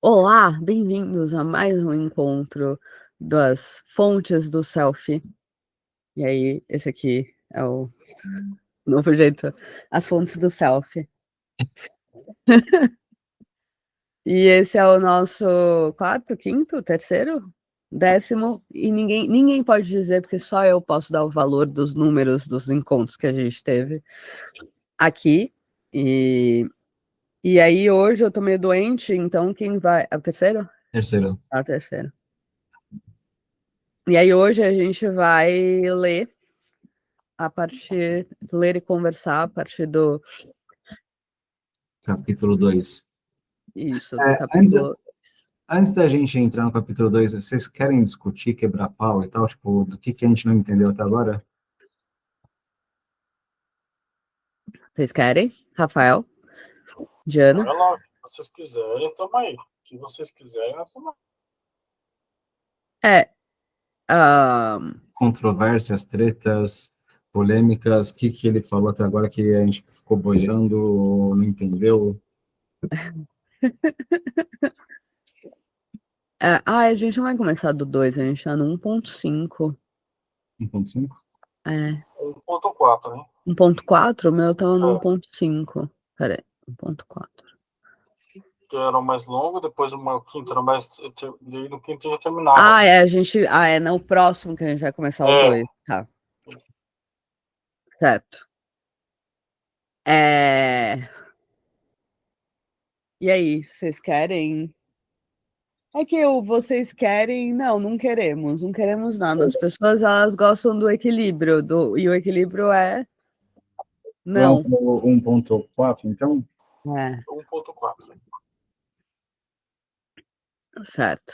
Olá, bem-vindos a mais um encontro das fontes do selfie. E aí, esse aqui é o novo jeito, as fontes do selfie. E esse é o nosso quarto, quinto, terceiro, décimo, e ninguém pode dizer, porque só eu posso dar o valor dos números dos encontros que a gente teve aqui. E aí, hoje eu tô meio doente, então quem vai. É o terceiro? Terceiro. É o terceiro. E aí, hoje a gente vai ler ler e conversar a partir do Capítulo 2. isso, do Antes, capítulo. antes da gente entrar no capítulo 2, vocês querem discutir, quebrar pau e tal? Tipo, do que a gente não entendeu até agora? Vocês querem? Rafael? Diana? Olha lá, se vocês quiserem, tamo aí. O que vocês quiserem, nós tamo aí. É. ahn, Controvérsias, tretas, polêmicas, o que ele falou até agora que a gente ficou boiando, não entendeu? a gente não vai começar do 2, a gente tá no 1.5. 1.5? É. 1.4, né? 1.4? O meu tava no É, 1.5. Peraí, 1.4. que era o mais longo, depois o quinto era mais. E aí no quinto já terminava. Ah, é, a gente. Ah, é no próximo que a gente vai começar o É, 2. Tá, certo. É. E aí, vocês querem. É que vocês querem, não queremos, não queremos nada. As pessoas, elas gostam do equilíbrio, e o equilíbrio é Vamos não. para o 1.4, então? É, 1.4. certo.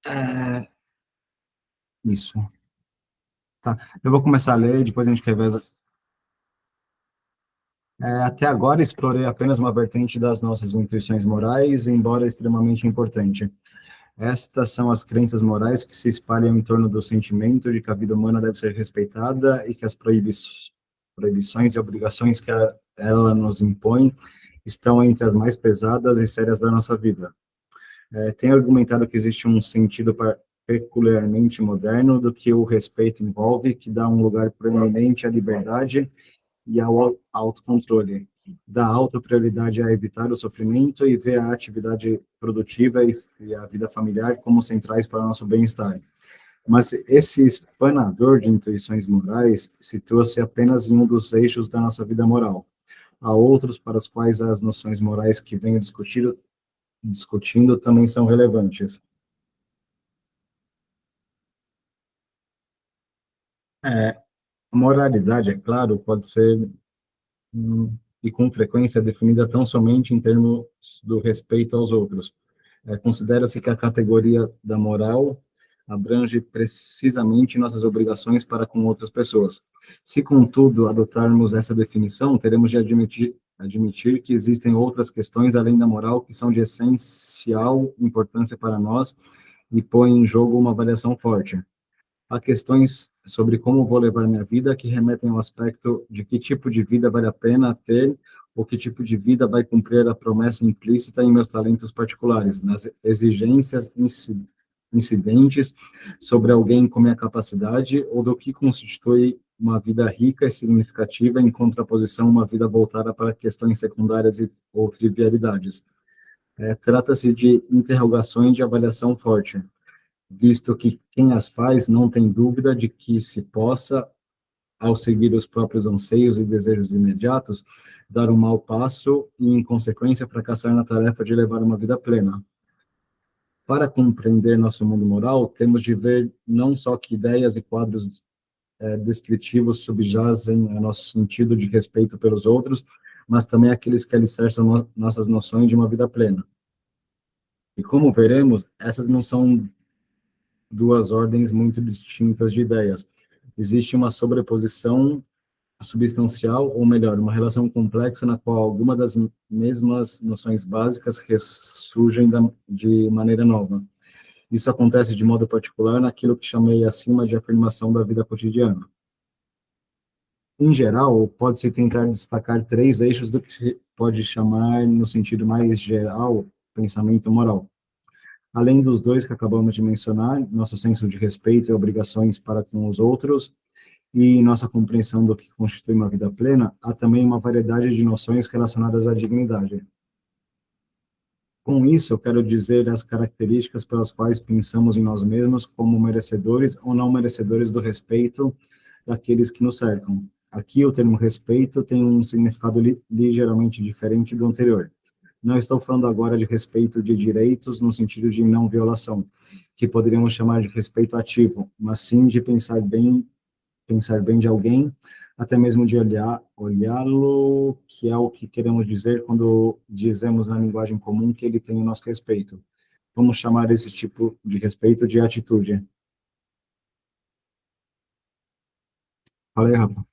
É, isso. Tá. Eu vou começar a ler, depois a gente reveza. Até agora explorei apenas uma vertente das nossas intuições morais, embora extremamente importante. Estas são as crenças morais que se espalham em torno do sentimento de que a vida humana deve ser respeitada e que as proibições e obrigações que ela nos impõe estão entre as mais pesadas e sérias da nossa vida. Tenho argumentado que existe um sentido peculiarmente moderno do que o respeito envolve, que dá um lugar proeminente à liberdade e ao autocontrole. Dá alta prioridade a evitar o sofrimento e ver a atividade produtiva e a vida familiar como centrais para o nosso bem-estar. Mas esse espanador de intuições morais situa-se apenas em um dos eixos da nossa vida moral. Há outros para os quais as noções morais que venho discutindo também são relevantes. A moralidade, é claro, pode ser e com frequência definida tão somente em termos do respeito aos outros. Considera-se que a categoria da moral abrange precisamente nossas obrigações para com outras pessoas. Se, contudo, adotarmos essa definição, teremos de admitir que existem outras questões além da moral que são de essencial importância para nós e põem em jogo uma avaliação forte. Há questões sobre como vou levar minha vida que remetem ao aspecto de que tipo de vida vale a pena ter ou que tipo de vida vai cumprir a promessa implícita em meus talentos particulares, nas exigências incidentes sobre alguém com minha capacidade ou do que constitui uma vida rica e significativa em contraposição a uma vida voltada para questões secundárias ou trivialidades. Trata-se de interrogações de avaliação forte, visto que quem as faz não tem dúvida de que se possa, ao seguir os próprios anseios e desejos imediatos, dar um mau passo e, em consequência, fracassar na tarefa de levar uma vida plena. Para compreender nosso mundo moral, temos de ver não só que ideias e quadros descritivos subjazem a nosso sentido de respeito pelos outros, mas também aqueles que alicerçam nossas noções de uma vida plena. E como veremos, essas não são duas ordens muito distintas de ideias. Existe uma sobreposição substancial, ou melhor, uma relação complexa na qual algumas das mesmas noções básicas ressurgem de maneira nova. Isso acontece de modo particular naquilo que chamei acima de afirmação da vida cotidiana. Em geral, pode-se tentar destacar 3 eixos do que se pode chamar, no sentido mais geral, pensamento moral. Além dos 2 que acabamos de mencionar, nosso senso de respeito e obrigações para com os outros, e nossa compreensão do que constitui uma vida plena, há também uma variedade de noções relacionadas à dignidade. Com isso, eu quero dizer as características pelas quais pensamos em nós mesmos como merecedores ou não merecedores do respeito daqueles que nos cercam. Aqui, o termo respeito tem um significado ligeiramente diferente do anterior. Não estou falando agora de respeito de direitos no sentido de não violação, que poderíamos chamar de respeito ativo, mas sim de pensar bem de alguém, até mesmo de olhá-lo, que é o que queremos dizer quando dizemos na linguagem comum que ele tem o nosso respeito. Vamos chamar esse tipo de respeito de atitude. Fala aí, Rafa.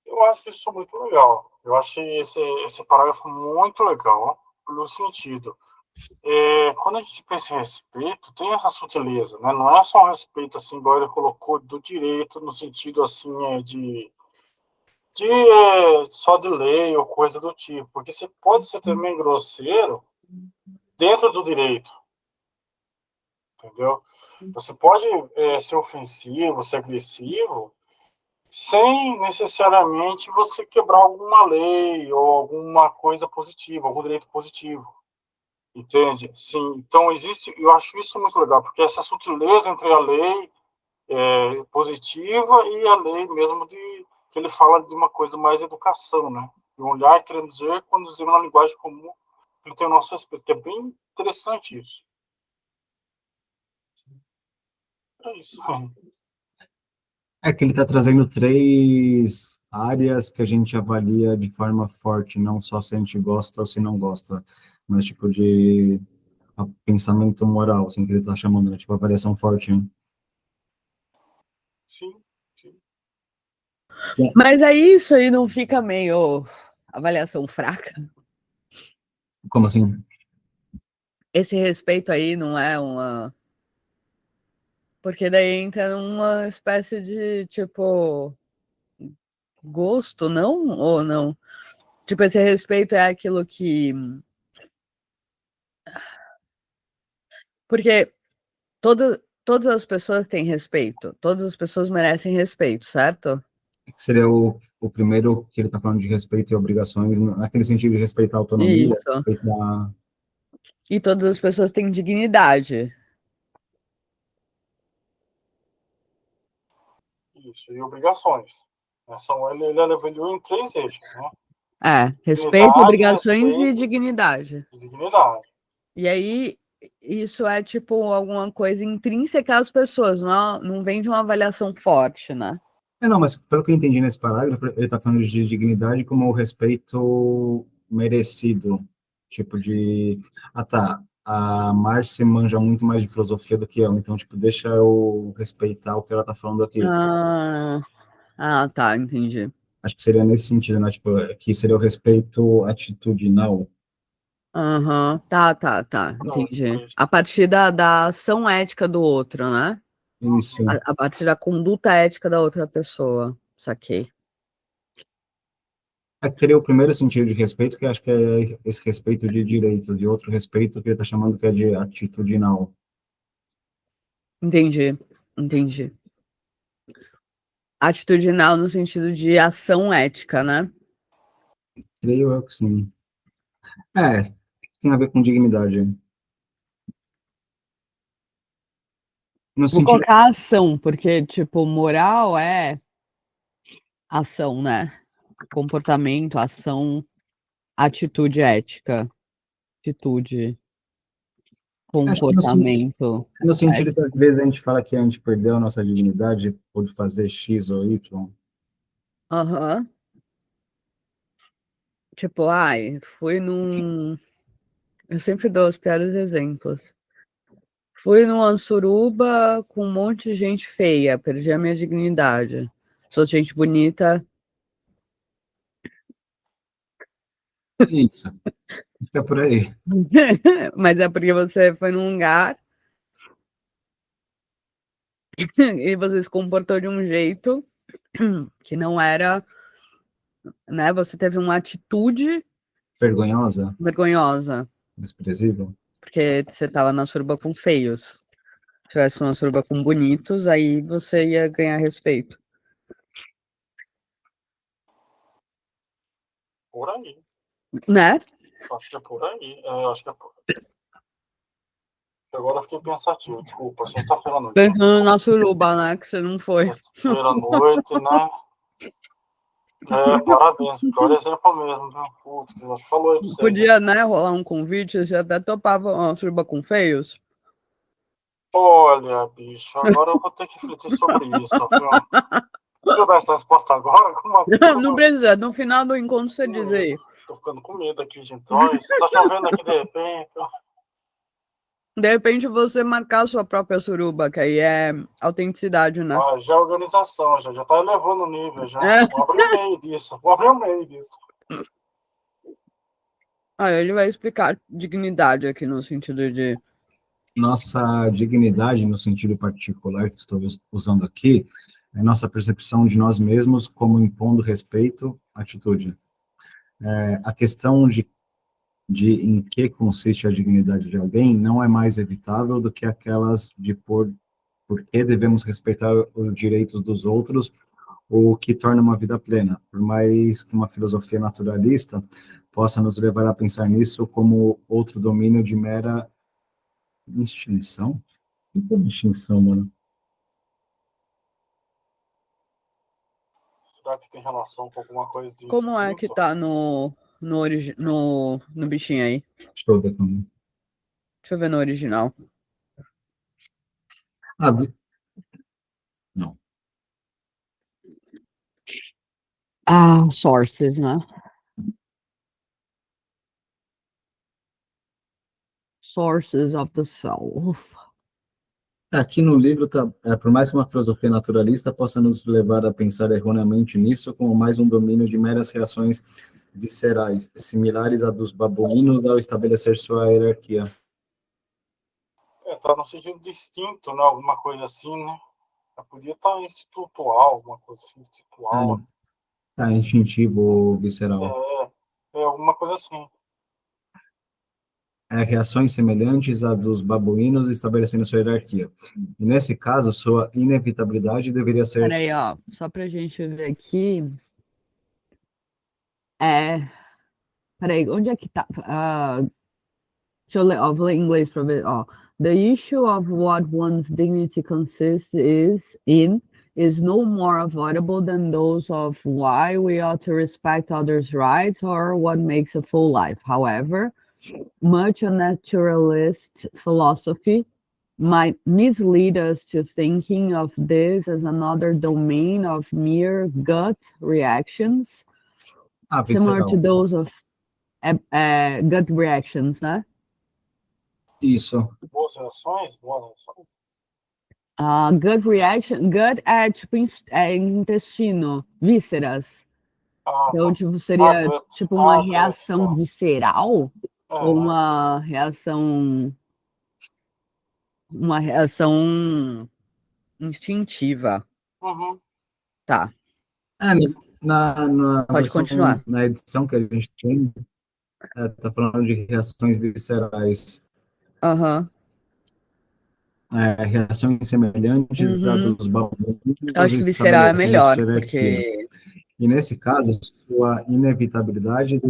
Eu acho isso muito legal. Eu achei esse parágrafo muito legal, pelo sentido. Quando a gente pensa em respeito, tem essa sutileza, né? Não é só um respeito, assim, igual ele colocou, do direito, no sentido, assim, só de lei ou coisa do tipo. Porque você pode ser também grosseiro dentro do direito, entendeu? Você pode ser ofensivo, ser agressivo, sem necessariamente você quebrar alguma lei ou alguma coisa positiva, algum direito positivo. Entende? Sim. Então, eu acho isso muito legal, porque essa sutileza entre a lei positiva e a lei mesmo que ele fala de uma coisa mais educação, né? E um olhar, querendo dizer, quando dizemos na linguagem comum, ele tem o nosso respeito, que é bem interessante isso. É isso. É que ele está trazendo 3 áreas que a gente avalia de forma forte, não só se a gente gosta ou se não gosta, mas tipo de pensamento moral, assim, que ele está chamando, né? Tipo, avaliação forte. Né? Sim, sim. Mas aí isso aí não fica meio avaliação fraca? Como assim? Esse respeito aí não é uma. Porque daí entra numa espécie de, tipo, gosto, não? Ou não? Tipo, esse respeito é aquilo que. Porque todas as pessoas têm respeito. Todas as pessoas merecem respeito, certo? Que seria o primeiro que ele está falando de respeito e obrigações, naquele sentido de respeitar a autonomia, Isso. respeitar... E todas as pessoas têm dignidade. Isso. E obrigações. Ele avaliou em 3 eixos, né? Respeito, Dignidade, obrigações e respeito dignidade. e dignidade. E aí, isso é tipo alguma coisa intrínseca às pessoas, não vem de uma avaliação forte, né? Não, mas pelo que eu entendi nesse parágrafo, ele está falando de dignidade como o respeito merecido. Tipo de... Ah, tá. A Marcia manja muito mais de filosofia do que eu, então, tipo, deixa eu respeitar o que ela está falando aqui. Tá, entendi. Acho que seria nesse sentido, né? Tipo, que seria o respeito atitudinal. Aham, tá, entendi. A partir da ação ética do outro, né? Isso. A partir da conduta ética da outra pessoa. Saquei. É que teria o primeiro sentido de respeito, que acho que é esse respeito de direitos, e outro respeito que ele está chamando que é de atitudinal. Entendi. Atitudinal no sentido de ação ética, né? Creio eu que sim. Tem a ver com dignidade. No Vou sentido... colocar ação, porque, tipo, moral é ação, né? Comportamento, ação, atitude ética. Atitude, Acho que comportamento. no sentido que às vezes a gente fala que a gente perdeu a nossa dignidade por fazer X ou Y. Aham. Tipo, fui num. Eu sempre dou os piores exemplos. Fui numa suruba com um monte de gente feia, perdi a minha dignidade. Sou gente bonita. Isso. Fica por aí. Mas é porque você foi num lugar e você se comportou de um jeito que não era, né? Você teve uma atitude Vergonhosa, vergonhosa, desprezível. porque você estava na suruba com feios. Se tivesse uma suruba com bonitos, aí você ia ganhar respeito. Por aí. Né? Acho que é por aí. Acho que é por aí. Agora eu fiquei pensativo. Desculpa, sexta-feira à noite. Pensando na suruba, né? Que você não foi. Sexta-feira à noite, né? Parabéns. Pior exemplo mesmo, viu? Putz, que já falou aí pra vocês. Podia, né, rolar um convite, você até topava uma suruba com feios. Olha, bicho, agora eu vou ter que refletir sobre isso, viu? Deixa eu dar essa resposta agora? Como assim? Não precisa, no final do encontro você diz aí. Tô ficando com medo aqui, gente. Olha, tá chovendo aqui de repente. De repente você marcar a sua própria suruba, que aí é autenticidade, né? Já é organização, já tá elevando o nível, já. É. Vou abrir o meio disso. Vou abrir o meio disso. Ele vai explicar dignidade aqui no sentido de... Nossa dignidade, no sentido particular que estou usando aqui, é nossa percepção de nós mesmos como impondo respeito, atitude. A questão de em que consiste a dignidade de alguém não é mais evitável do que aquelas de por que devemos respeitar os direitos dos outros, o que torna uma vida plena. Por mais que uma filosofia naturalista possa nos levar a pensar nisso como outro domínio de mera extinção? O que é extinção, mano? Será que tem relação com alguma coisa de Como é que tá no bichinho aí? Deixa eu ver também. Deixa eu ver no original. Não. Sources, né? Sources of the self. Aqui no livro, por mais que uma filosofia naturalista possa nos levar a pensar erroneamente nisso, como mais um domínio de meras reações viscerais, similares à dos babuínos ao estabelecer sua hierarquia. Tá no sentido distinto, né? Alguma coisa assim, né? Podia estar institutual, alguma coisa assim, institutual. Instintivo, visceral. Alguma coisa assim. Reações semelhantes à dos babuínos estabelecendo sua hierarquia. E nesse caso, sua inevitabilidade deveria ser... Peraí, ó, só pra gente ver aqui. Peraí, onde é que tá? Deixa eu ler, ó, vou ler em inglês pra ver, ó. The issue of what one's dignity consists is no more avoidable than those of why we ought to respect others' rights or what makes a full life. However, much a naturalist philosophy might mislead us to thinking of this as another domain of mere gut reactions, similar to those of gut reactions, né? Isso. Boas reações? Boas reações. Gut reaction, gut é tipo intestino, vísceras. Então, tipo, seria tipo uma reação visceral ou uma reação instintiva. Uhum. Tá. Pode continuar. Na edição que a gente tem, tá falando de reações viscerais. Reações semelhantes da dos babuínos. Eu acho que visceral é melhor, porque... E nesse caso, sua inevitabilidade...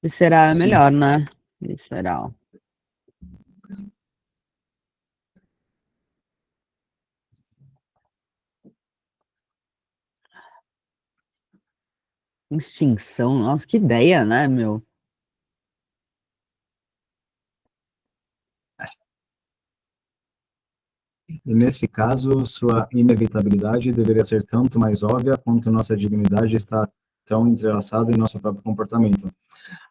Visceral é melhor, né? Visceral. Extinção, nossa, que ideia, né, meu? E nesse caso, sua inevitabilidade deveria ser tanto mais óbvia quanto nossa dignidade está tão entrelaçada em nosso próprio comportamento.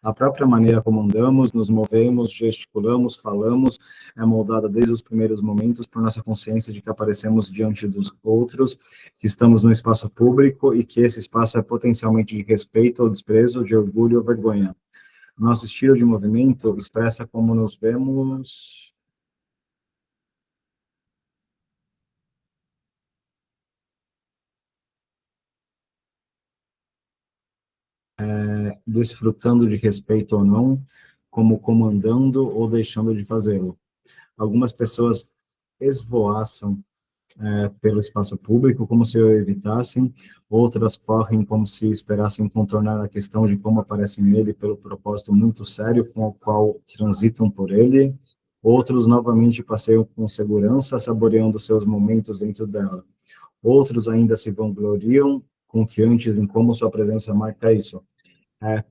A própria maneira como andamos, nos movemos, gesticulamos, falamos, é moldada desde os primeiros momentos por nossa consciência de que aparecemos diante dos outros, que estamos no espaço público e que esse espaço é potencialmente de respeito ou desprezo, de orgulho ou vergonha. Nosso estilo de movimento expressa como nos vemos... desfrutando de respeito ou não, como comandando ou deixando de fazê-lo. Algumas pessoas esvoaçam pelo espaço público como se o evitassem, outras correm como se esperassem contornar a questão de como aparecem nele pelo propósito muito sério com o qual transitam por ele, outros novamente passeiam com segurança, saboreando seus momentos dentro dela. Outros ainda se vangloriam, confiantes em como sua presença marca isso.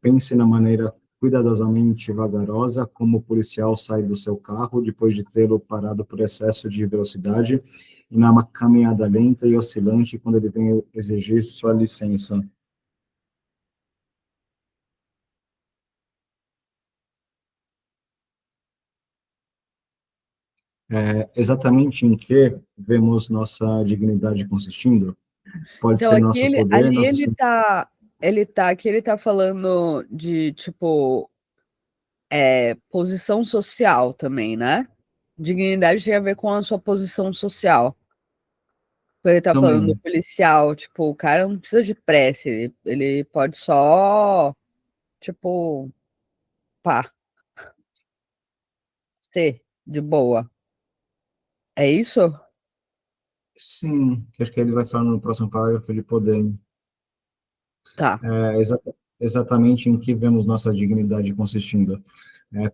Pense na maneira cuidadosamente vagarosa como o policial sai do seu carro depois de tê-lo parado por excesso de velocidade e na caminhada lenta e oscilante quando ele vem exigir sua licença. Exatamente em que vemos nossa dignidade consistindo? Pode Então, ser nosso poder, ali nosso... aqui ele tá falando de, tipo, posição social também, né? Dignidade tem a ver com a sua posição social. Quando ele tá falando do Também. policial, tipo, o cara não precisa de pressa, ele pode só, tipo, pá, ser de boa. É isso? Sim, que acho que ele vai falar no próximo parágrafo de poder. Tá. Exatamente em que vemos nossa dignidade consistindo.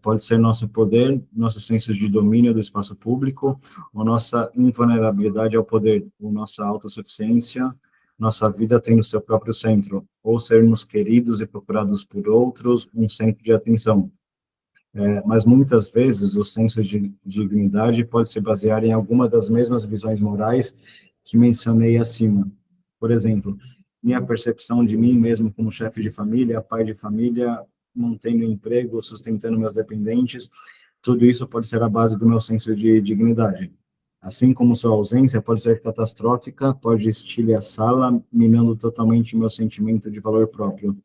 Pode ser nosso poder, nosso senso de domínio do espaço público, ou nossa invulnerabilidade ao poder, ou nossa autossuficiência, nossa vida tendo seu próprio centro, ou sermos queridos e procurados por outros, um centro de atenção. Mas muitas vezes o senso de dignidade pode se basear em alguma das mesmas visões morais que mencionei acima. Por exemplo, minha percepção de mim mesmo como chefe de família, pai de família, mantendo emprego, sustentando meus dependentes, tudo isso pode ser a base do meu senso de dignidade. Assim como sua ausência pode ser catastrófica, pode estilhaçá-la, minando totalmente meu sentimento de valor próprio.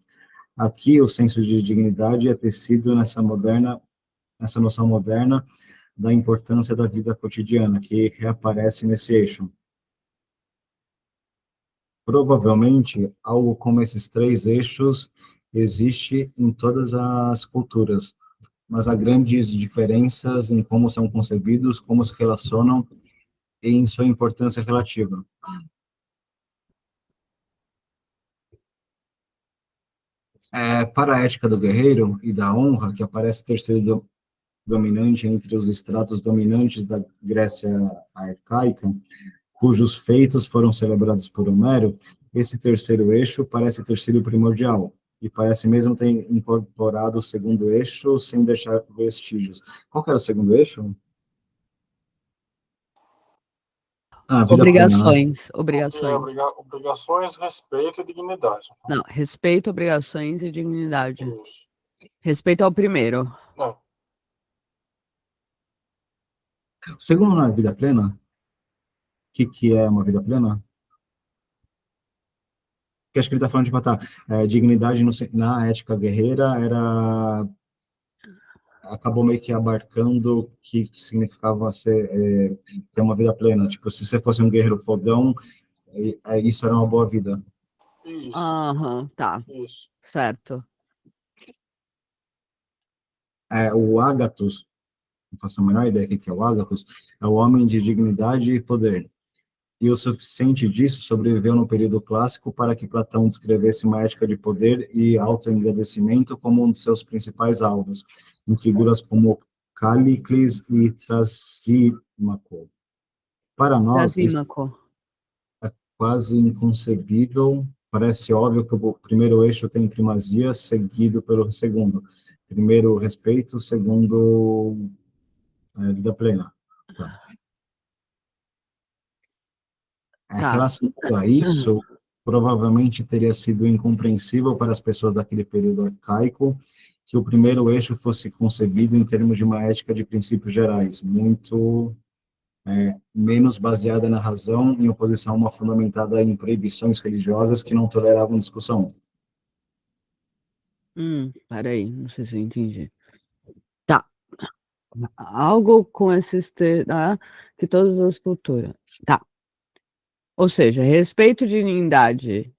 Aqui, o senso de dignidade é tecido nessa noção moderna da importância da vida cotidiana, que reaparece nesse eixo. Provavelmente, algo como esses três eixos existe em todas as culturas, mas há grandes diferenças em como são concebidos, como se relacionam e em sua importância relativa. Para a ética do guerreiro e da honra, que aparece ter sido dominante entre os estratos dominantes da Grécia arcaica, cujos feitos foram celebrados por Homero, esse terceiro eixo parece ter sido primordial, e parece mesmo ter incorporado o segundo eixo sem deixar vestígios. Qual que era o segundo eixo? Ah, vida plena, né? Obrigações. Obrigações, respeito e dignidade. Não, respeito, obrigações e dignidade. Isso. Respeito ao primeiro. É. O segundo não é vida plena? O que é uma vida plena? Que acho que ele está falando de matar. Dignidade na ética guerreira acabou meio que abarcando o que significava ter uma vida plena. Tipo, se você fosse um guerreiro fodão, isso era uma boa vida. Isso, Aham, tá. isso. Certo. O Ágatos, não faço a menor ideia do que é o Ágatos, é o homem de dignidade e poder. E o suficiente disso sobreviveu no período clássico para que Platão descrevesse uma ética de poder e autoengrandecimento como um de seus principais alvos, em figuras como Cállicles e Trasímaco. Para nós, isso Trasímaco. é quase inconcebível, parece óbvio que o primeiro eixo tem primazia, seguido pelo segundo. Primeiro, respeito, segundo, vida plena. Tá. Tá. Relacionado a isso, provavelmente teria sido incompreensível para as pessoas daquele período arcaico que o primeiro eixo fosse concebido em termos de uma ética de princípios gerais, muito menos baseada na razão, em oposição a uma fundamentada em proibições religiosas que não toleravam discussão. Peraí, não sei se eu entendi. Tá. Algo com esses que todas as culturas. Tá. Ou seja, respeito, dignidade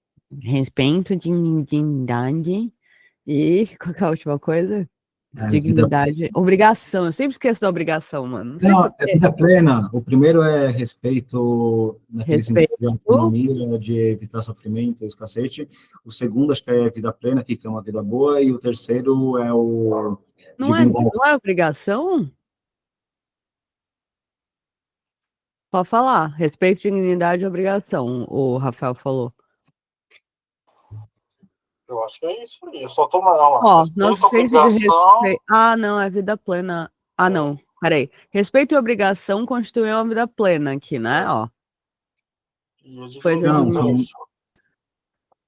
E qual que é a última coisa? Vida... Dignidade. Obrigação. Eu sempre esqueço da obrigação, mano. Não sei Não, por é quê. vida plena. O primeiro é respeito naquele sentido Respeito. de autonomia, de evitar sofrimento, esse cacete. O segundo, acho que é vida plena, que é uma vida boa. E o terceiro é o dignidade. Não é obrigação? Pode falar. Respeito, dignidade e obrigação, o Rafael falou. Eu acho que é isso aí. Eu só tô lá. Ó, nosso Respeito, senso de obrigação. respeito. Ah, não, é vida plena. Ah, É, não. Peraí. Respeito e obrigação constituem uma vida plena aqui, né? é, Ó, e a coisas Não, dignidade, são isso.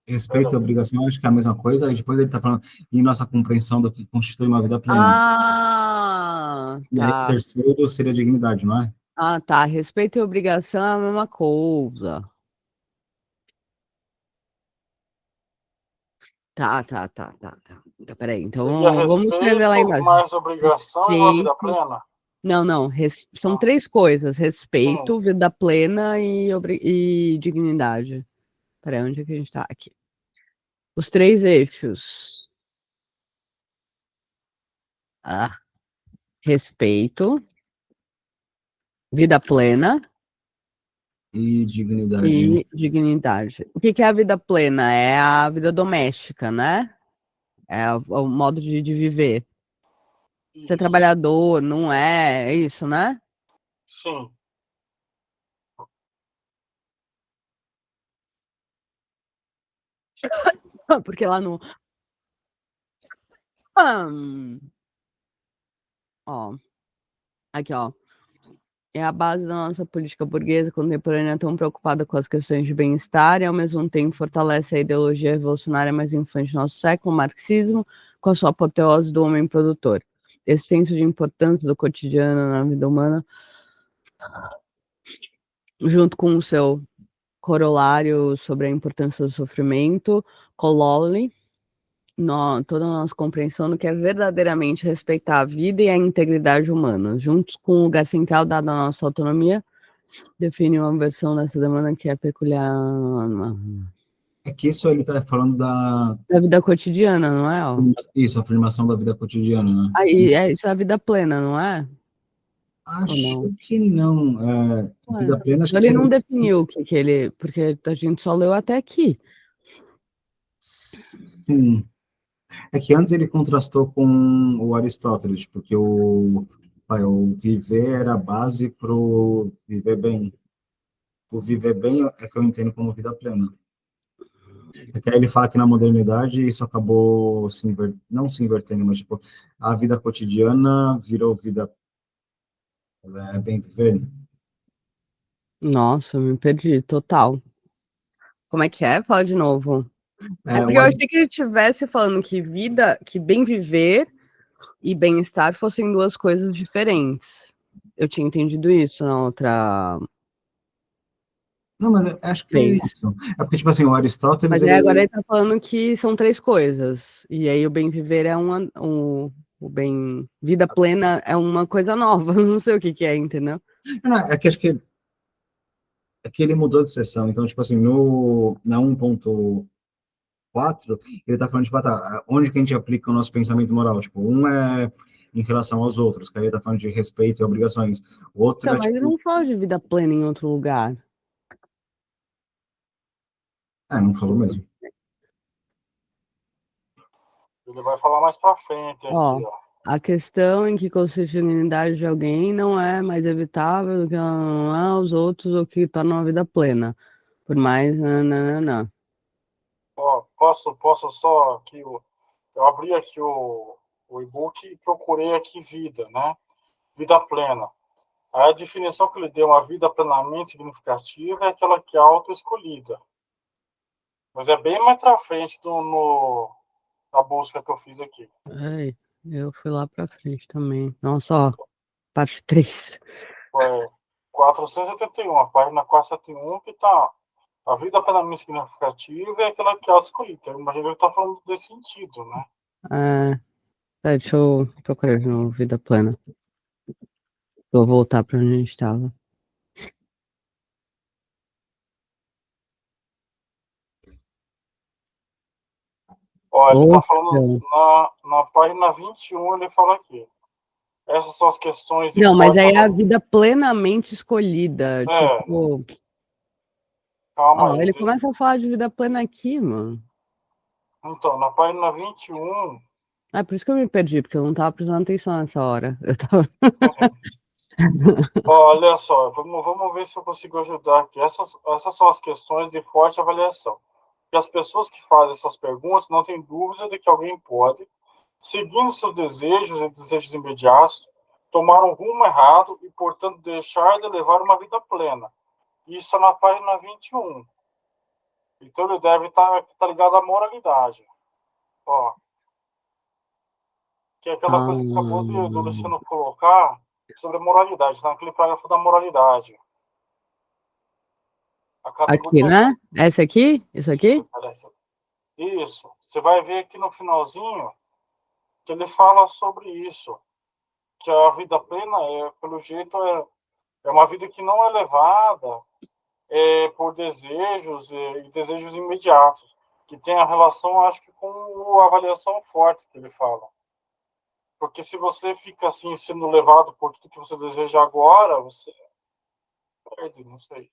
respeito e Perdão. obrigação, acho que é a mesma coisa. E depois ele está falando em nossa compreensão do que constitui uma vida plena. Ah, E aí o tá. terceiro seria dignidade, não é? Ah, tá. Respeito e obrigação é a mesma coisa. Tá. Então, peraí. Então, Seria vamos escrever lá respeito embaixo. mais obrigação e uma vida Respeito. plena? Não, não. São Ah, três coisas: sim, respeito, vida plena e dignidade. Peraí, onde é que a gente tá? Aqui. Os três eixos. Ah, respeito, vida plena E dignidade. e dignidade. O que que é a vida plena? É a vida doméstica, né? É o modo de viver. Ser isso. trabalhador, não é isso, né? Sim. Porque lá no. Hum, ó, aqui, ó. É a base da nossa política burguesa contemporânea tão preocupada com as questões de bem-estar e, ao mesmo tempo, fortalece a ideologia revolucionária mais influente do nosso século, o marxismo, com a sua apoteose do homem produtor. Esse senso de importância do cotidiano na vida humana, junto com o seu corolário sobre a importância do sofrimento, colole toda a nossa compreensão do que é verdadeiramente respeitar a vida e a integridade humana, juntos com o lugar central dado à nossa autonomia, define uma versão dessa demanda que é peculiar É que isso ele está falando da vida cotidiana, não é? Ó? isso, afirmação da vida cotidiana, né? Aí, isso é a vida plena, não é? Ou Acho não? que não. Vida É. plena, acho que Ele seria. não definiu o que, que ele. Porque a gente só leu até aqui. Sim. É que antes ele contrastou com o Aristóteles, porque o viver era a base para o viver bem. O viver bem é que eu entendo como vida plena. É que aí ele fala que na modernidade isso acabou não se invertendo, mas tipo, a vida cotidiana virou vida bem viver. Nossa, eu me perdi, total. Como é que é? Fala de novo. É É, porque eu achei que ele estivesse falando que vida, que bem viver e bem-estar fossem duas coisas diferentes. Eu tinha entendido isso na outra não, mas eu acho que é vez. isso. É porque, tipo assim, o Aristóteles, Mas aí agora ele. ele tá falando que são três coisas. E aí o bem viver é o bem. Vida plena é uma coisa nova. Não sei o que que é, entendeu? Não, é que ele mudou de seção. Então, tipo assim, na 1.4 ele tá falando, tipo, tá, onde que a gente aplica o nosso pensamento moral? Tipo, um é em relação aos outros, que aí ele tá falando de respeito e obrigações. O outro Então, é, mas ele tipo, não fala de vida plena em outro lugar. não falou mesmo. Ele vai falar mais pra frente aqui, Ó, ó. a questão em que consiste a dignidade de alguém não é mais evitável do que ela não é aos outros ou que torna uma vida plena. Por mais. Nananana. Ó, posso só aqui, eu abri aqui o e-book e procurei aqui vida, né? Vida plena. A definição que ele deu, uma vida plenamente significativa, é aquela que é auto-escolhida. Mas é bem mais pra frente na busca que eu fiz aqui. Ai, eu fui lá pra frente também. Nossa, ó, parte 3. É 471, a página 471, que tá. A vida plenamente significativa é aquela que é auto-escolhida. Eu imagino que ele está falando desse sentido, né? Deixa eu procurar de novo, vida plena. Vou voltar pra onde a gente estava. Ó, Ó, ele está falando Poxa. na página 21, ele fala aqui. Essas são as questões de Não, mas forte aí é a avaliação. vida plenamente escolhida. Tipo, Calma ó, aí. ele começa a falar de vida plena aqui, mano. Então, na página 21. É por isso que eu me perdi, porque eu não tava prestando atenção nessa hora. Eu tava. Olha só, vamos ver se eu consigo ajudar aqui. Essas são as questões de forte avaliação. E as pessoas que fazem essas perguntas não têm dúvida de que alguém pode, seguindo seus desejos e desejos imediatos, tomar um rumo errado e, portanto, deixar de levar uma vida plena. Isso é na página 21. Então ele deve estar ligado à moralidade. Ó, que é aquela coisa que acabou do Luciano colocar sobre a moralidade, está naquele parágrafo da moralidade. A Aqui, categoria. né? Essa aqui? Isso aqui? Isso. Você vai ver aqui no finalzinho que ele fala sobre isso. Que a vida plena, pelo jeito, é uma vida que não é levada por desejos e desejos imediatos. Que tem a relação, acho que, com a avaliação forte que ele fala. Porque se você fica assim, sendo levado por tudo que você deseja agora, você perde, não sei.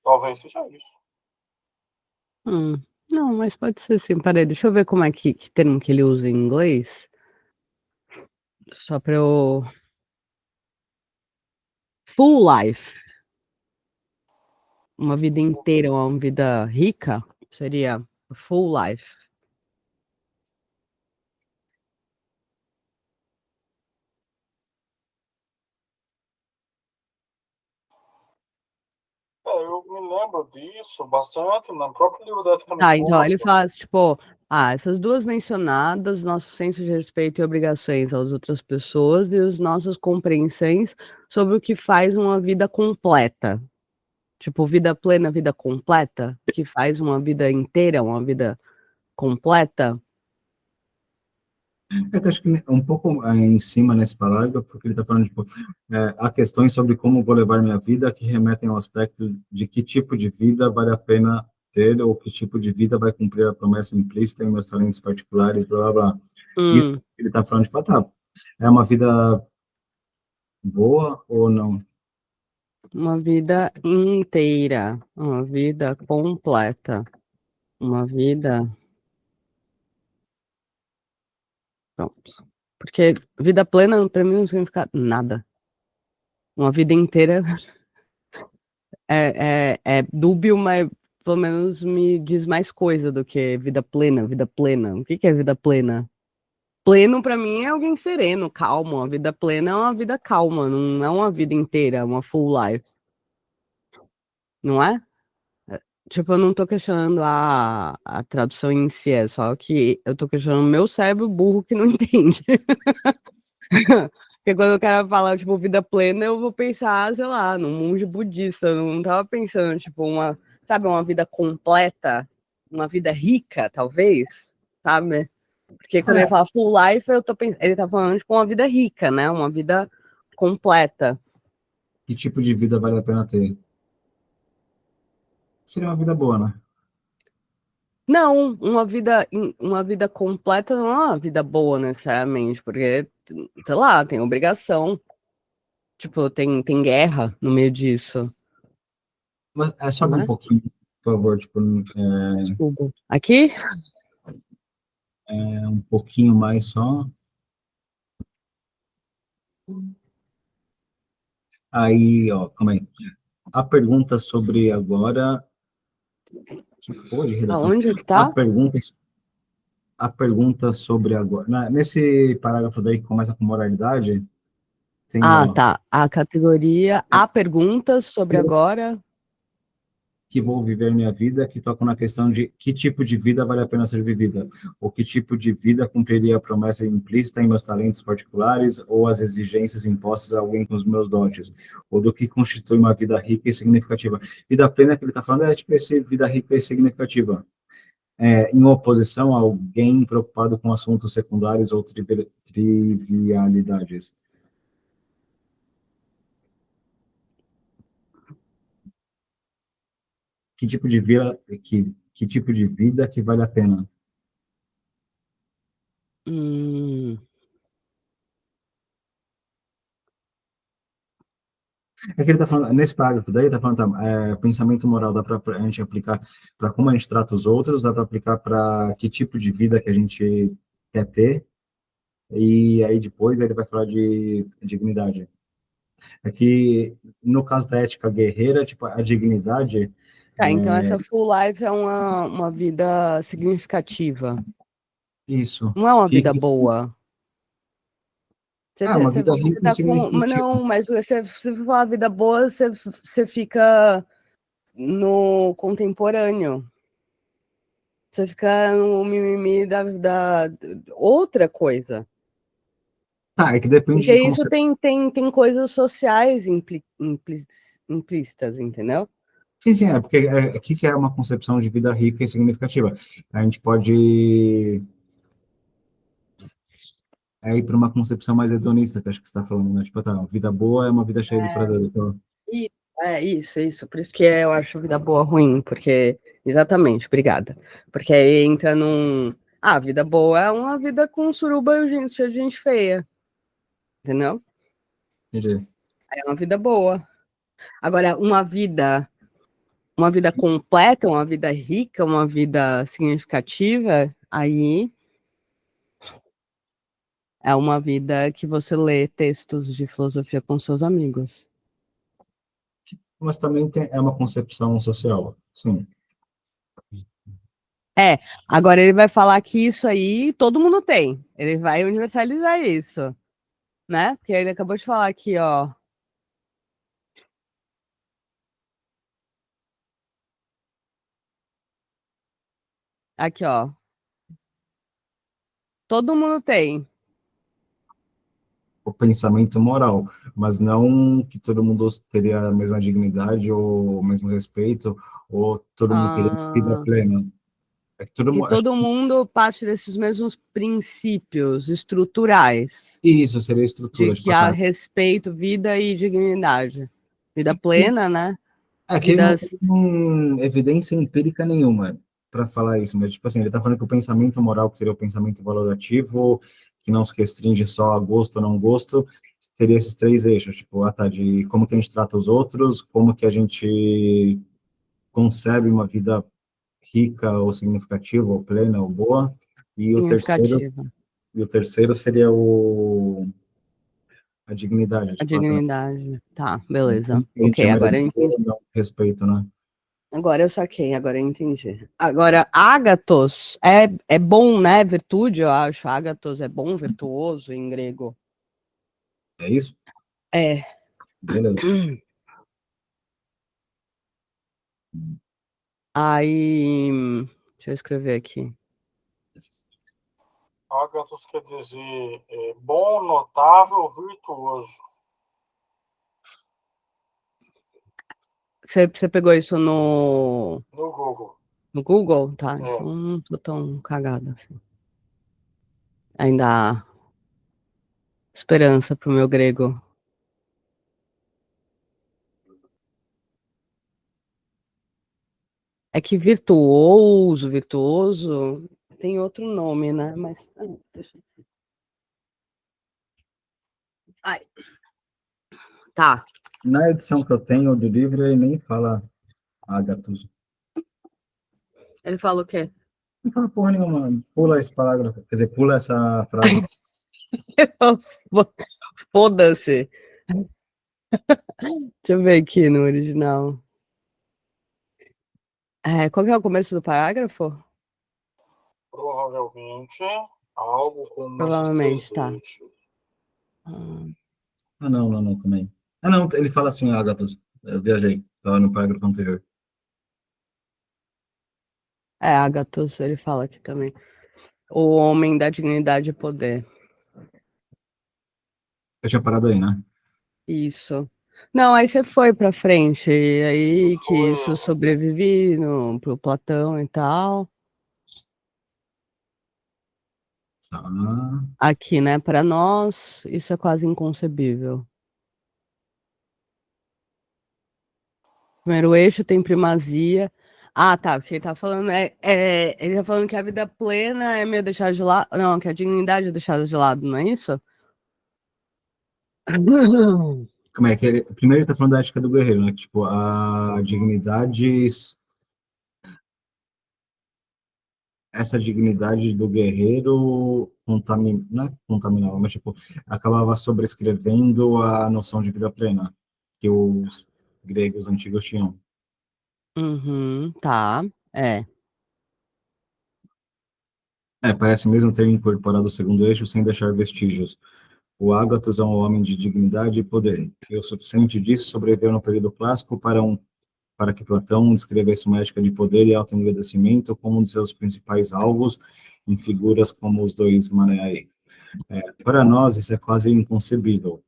Talvez seja isso. Não, mas pode ser sim. Peraí, deixa eu ver como é que termo que ele usa em inglês. Só pra eu. Full life. Uma vida inteira, uma vida rica, seria full life. Eu me lembro disso bastante no próprio livro da Ética no Tá, então ele Corpo. faz, tipo, essas duas mencionadas, nosso senso de respeito e obrigações às outras pessoas e as nossas compreensões sobre o que faz uma vida completa. Tipo, vida plena, vida completa, que faz uma vida inteira, uma vida completa. É que acho que um pouco em cima nesse parágrafo, porque ele está falando, tipo, há questões sobre como vou levar minha vida que remetem ao aspecto de que tipo de vida vale a pena ter ou que tipo de vida vai cumprir a promessa implícita em meus talentos particulares, blá, blá, blá. Isso Hum, ele está falando, tipo, tá, é uma vida boa ou não? uma vida inteira, uma vida completa, uma vida. Pronto. Porque vida plena pra mim não significa nada. Uma vida inteira é dúbio, mas pelo menos me diz mais coisa do que vida plena, vida plena. O que que é vida plena? Pleno pra mim é alguém sereno, calmo. A vida plena é uma vida calma, não é uma vida inteira, uma full life, não é? Tipo, eu não tô questionando a tradução em si, é só que eu tô questionando o meu cérebro burro que não entende. Porque quando o cara fala, tipo, vida plena, eu vou pensar, sei lá, num monge budista. Eu não tava pensando, tipo, sabe, uma vida completa, uma vida rica, talvez, sabe? Porque quando ele É, fala full life, eu tô pensando, ele tá falando, tipo, uma vida rica, né? Uma vida completa. que tipo de vida vale a pena ter? Seria uma vida boa, né? Não, uma vida completa não é uma vida boa necessariamente, porque, sei lá, tem obrigação, tipo, tem guerra no meio disso, Mas sobe um né? pouquinho, por favor, tipo, Desculpa. Aqui? um pouquinho mais só. Aí, ó, calma aí. A pergunta sobre agora. Que porra de redação? Aonde que A tá? pergunta, a pergunta sobre agora. Nesse parágrafo daí que começa com moralidade, tem, Ah, ó, tá. A categoria Há perguntas sobre agora. que vou viver minha vida, que tocam na questão de que tipo de vida vale a pena ser vivida, ou que tipo de vida cumpriria a promessa implícita em meus talentos particulares, ou as exigências impostas a alguém com os meus dotes, ou do que constitui uma vida rica e significativa. Vida plena que ele está falando é tipo esse vida rica e significativa. Em oposição a alguém preocupado com assuntos secundários ou trivialidades. Que tipo de vida que tipo de vida que vale a pena? Hum. É que ele está falando, nesse parágrafo daí, está falando, tá, pensamento moral dá para a gente aplicar para como a gente trata os outros, dá para aplicar para que tipo de vida que a gente quer ter, e aí depois ele vai falar de dignidade. É que, no caso da ética guerreira, tipo, a dignidade, Tá, então essa full life é uma vida significativa. isso, Não é uma vida rica, boa. uma vida rica Você e tá com. significativa. Não, mas você, se for uma vida boa, você fica no contemporâneo. Você fica no mimimi da outra coisa. Tá, é que depende Porque de como isso você... tem coisas sociais implícitas, entendeu? Sim, sim, é porque aqui que é uma concepção de vida rica e significativa. A gente pode ir para uma concepção mais hedonista, que acho que você está falando, né? Tipo, tá, vida boa é uma vida cheia de prazer. Então, E- isso. Por isso que eu acho vida boa ruim, porque. Exatamente, obrigada. Porque aí entra num. Ah, vida boa é uma vida com suruba e cheia de gente feia. Entendeu? entendi. É uma vida boa. Agora, uma vida completa, uma vida rica, uma vida significativa, aí é uma vida que você lê textos de filosofia com seus amigos. Mas também é uma concepção social, sim. Agora ele vai falar que isso aí todo mundo tem. Ele vai universalizar isso, né? Porque ele acabou de falar aqui, ó. Aqui, ó. Todo mundo tem. O pensamento moral, mas não que todo mundo teria a mesma dignidade ou o mesmo respeito, ou todo mundo teria vida Ah, plena. É que todo que mundo, acho todo que mundo parte desses mesmos princípios estruturais isso seria a de estrutura, tipo, que há tá. respeito, vida e dignidade. Vida plena, né? Aqui ele não Vidas. tem evidência empírica nenhuma para falar isso, mas, tipo assim, ele está falando que o pensamento moral, que seria o pensamento valorativo, que não se restringe só a gosto ou não gosto, teria esses três eixos, tipo, tá, de como que a gente trata os outros, como que a gente concebe uma vida rica ou significativa, ou plena, ou boa, e Significativa. o terceiro seria a dignidade, A tipo, tá, dignidade. Tá, beleza. a gente Ok, é agora eu merecedor entendi. ou não respeito, né? Agora eu saquei, agora eu entendi. Agora, ágatos é bom, né? Virtude, eu acho. Ágatos é bom, virtuoso em grego. É isso? É. Beleza. Aí. Deixa eu escrever aqui. Ágatos quer dizer bom, notável, virtuoso. Você pegou isso No Google. no Google? Tá, É. então não tô tão cagada assim. Ainda há esperança pro meu grego. É que virtuoso, tem outro nome, né? Mas. Deixa eu ver. Ai, tá. Na edição que eu tenho do livro, ele nem fala ágatos. Ele fala o quê? Não fala porra nenhuma. Pula esse parágrafo. Quer dizer, pula essa frase. Foda-se. Deixa eu ver aqui no original. Qual que é o começo do parágrafo? Provavelmente algo como esses três Provavelmente, tá. eixos. Hum, Ah, não, não, não, calma aí. Ah, não, ele fala assim, ágatos. Eu viajei. Estava no parágrafo anterior. Ágatos, ele fala aqui também. O homem da dignidade e poder. Eu tinha parado aí, né? Isso. Não, aí você foi pra frente, e aí que Foi isso sobrevivi pro Platão e tal. Tá. Aqui, né, para nós, isso é quase inconcebível. Primeiro eixo tem primazia. Ah, tá, porque ele tá falando, ele tá falando que a vida plena é meio deixada de lado, não, que a dignidade é deixada de lado, não é isso? Como é que ele, primeiro ele tá falando da ética do guerreiro, né? Tipo, a dignidade, essa dignidade do guerreiro não é contaminava, mas tipo, acabava sobrescrevendo a noção de vida plena que os gregos antigos tinham. Uhum, tá, Parece mesmo ter incorporado o segundo eixo sem deixar vestígios. O Ágathos é um homem de dignidade e poder, e o suficiente disso sobreviveu no período clássico para que Platão descrevesse uma ética de poder e autoengrandecimento como um de seus principais alvos, em figuras como os dois Maneaí. Para nós, isso é quase inconcebível.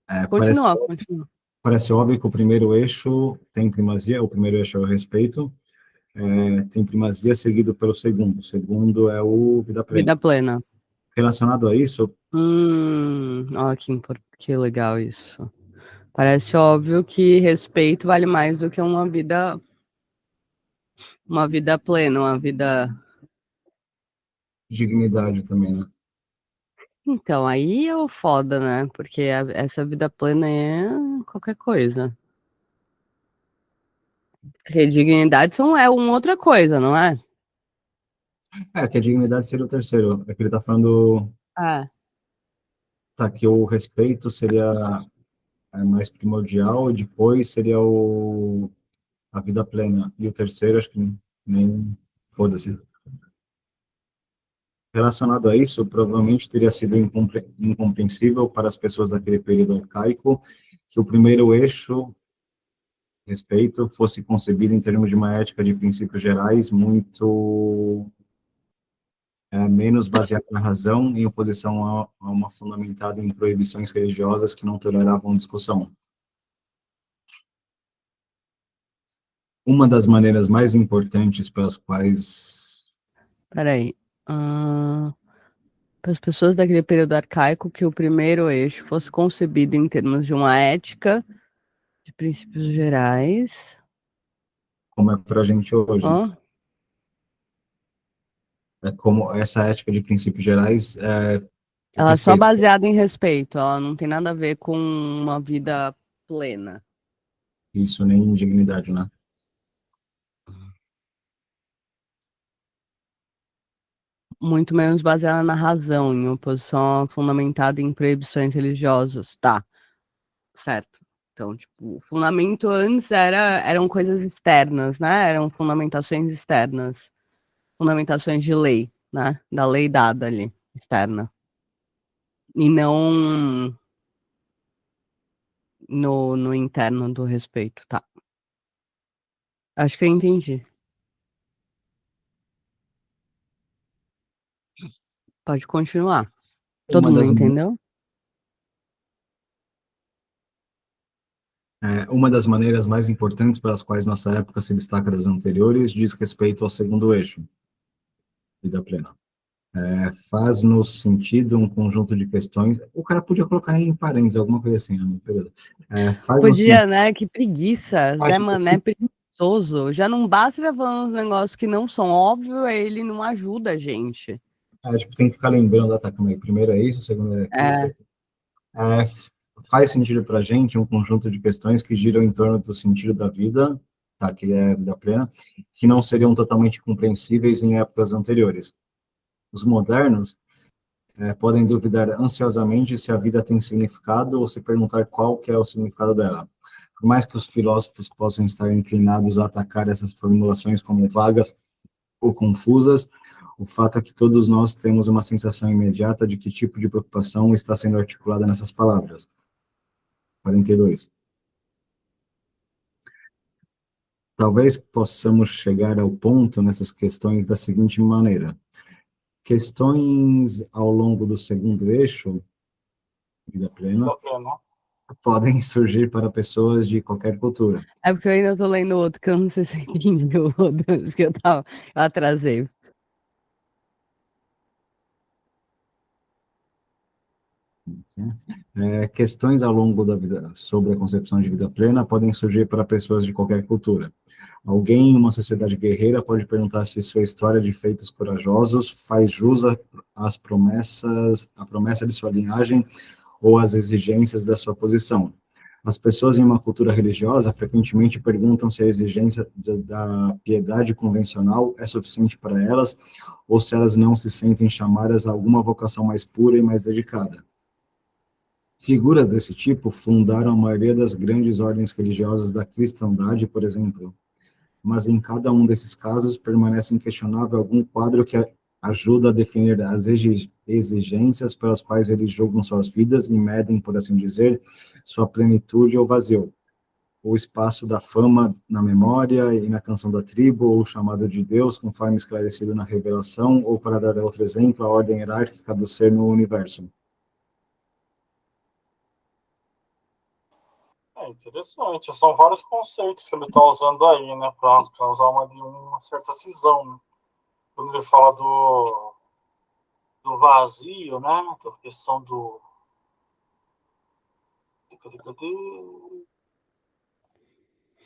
É, parece, continua. parece óbvio que o primeiro eixo tem primazia, o primeiro eixo é o respeito, tem primazia seguido pelo segundo. O segundo é o vida plena. Vida plena. Relacionado a isso, Ó, que legal isso. Parece óbvio que respeito vale mais do que uma vida plena, uma vida. dignidade também, né? Então, aí é o foda, né? Porque essa vida plena é qualquer coisa. Porque dignidade é uma outra coisa, não é? Que a dignidade seria o terceiro. É que ele está falando, É. tá, que o respeito seria mais primordial, e depois seria a vida plena. E o terceiro, acho que nem foda-se. Relacionado a isso, provavelmente teria sido incompreensível para as pessoas daquele período arcaico que o primeiro eixo, respeito, fosse concebido em termos de uma ética de princípios gerais muito menos baseada na razão, em oposição a uma fundamentada em proibições religiosas que não toleravam discussão. Uma das maneiras mais importantes pelas quais Peraí. Para as pessoas daquele período arcaico, que o primeiro eixo fosse concebido em termos de uma ética de princípios gerais. como é para a gente hoje. Hã? É como essa ética de princípios gerais o Ela é só respeito. baseada em respeito, ela não tem nada a ver com uma vida plena. Isso nem indignidade, né? Muito menos baseada na razão, em oposição fundamentada em proibições religiosas. Tá, certo. Então, tipo, o fundamento antes eram coisas externas, né? Eram fundamentações externas, fundamentações de lei, né? Da lei dada ali, externa. E não no interno do respeito, tá? Acho que eu entendi. Pode continuar. Todo Uma mundo das, entendeu? uma das maneiras mais importantes pelas quais nossa época se destaca das anteriores diz respeito ao segundo eixo, vida plena. Faz-nos sentido um conjunto de questões. O cara podia colocar em parênteses, alguma coisa assim, né? Beleza. Faz-nos Podia, sentido. né? Que preguiça. Zé Mané é preguiçoso. Já não basta ele falando uns negócios que não são óbvios, aí ele não ajuda a gente. Tipo, tem que ficar lembrando, tá, calma aí. Primeiro é isso, segundo é aquilo. É, É, faz sentido para a gente um conjunto de questões que giram em torno do sentido da vida, tá, que é a vida plena, que não seriam totalmente compreensíveis em épocas anteriores. Os modernos podem duvidar ansiosamente se a vida tem significado ou se perguntar qual que é o significado dela. Por mais que os filósofos possam estar inclinados a atacar essas formulações como vagas ou confusas, o fato é que todos nós temos uma sensação imediata de que tipo de preocupação está sendo articulada nessas palavras. 42. Talvez possamos chegar ao ponto nessas questões da seguinte maneira: questões ao longo do segundo eixo, vida plena, Vida plena. podem surgir para pessoas de qualquer cultura. é porque eu ainda tô lendo outro, que eu não sei se você entendeu o outro que eu atrasei. Questões ao longo da vida sobre a concepção de vida plena podem surgir para pessoas de qualquer cultura. Alguém em uma sociedade guerreira pode perguntar se sua história de feitos corajosos faz jus às promessas, à promessa de sua linhagem ou às exigências da sua posição. As pessoas em uma cultura religiosa frequentemente perguntam se a exigência da piedade convencional é suficiente para elas ou se elas não se sentem chamadas a alguma vocação mais pura e mais dedicada. Figuras desse tipo fundaram a maioria das grandes ordens religiosas da cristandade, por exemplo, mas em cada um desses casos permanece inquestionável algum quadro que ajuda a definir as exigências pelas quais eles julgam suas vidas e medem, por assim dizer, sua plenitude ou vazio. O espaço da fama na memória e na canção da tribo, ou o chamado de Deus, conforme esclarecido na revelação, ou, para dar outro exemplo, a ordem hierárquica do ser no universo. É interessante, são vários conceitos que ele está usando aí, né, para causar uma certa cisão, né? Quando ele fala do vazio, né, da questão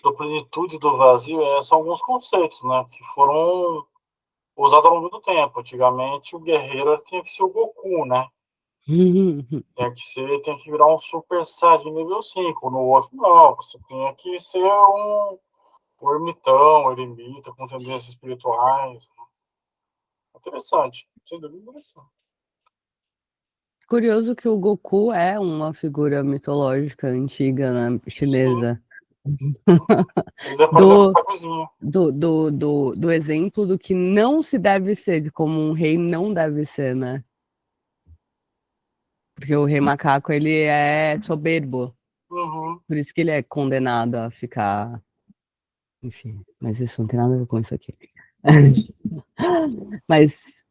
da plenitude do vazio, são alguns conceitos, né, que foram usados ao longo do tempo. Antigamente, o guerreiro tinha que ser o Goku, né, tem que virar um Super Saiyajin nível 5. No outro, não, você tem que ser um ermita com tendências espirituais. Interessante, sem dúvida interessante. Curioso que o Goku é uma figura mitológica antiga, né, chinesa. Ele é do, do exemplo do que não se deve ser, de como um rei não deve ser, né? Porque o rei macaco, ele é soberbo. Uhum. Por isso que ele é condenado a ficar... Enfim, mas isso não tem nada a ver com isso aqui. Mas...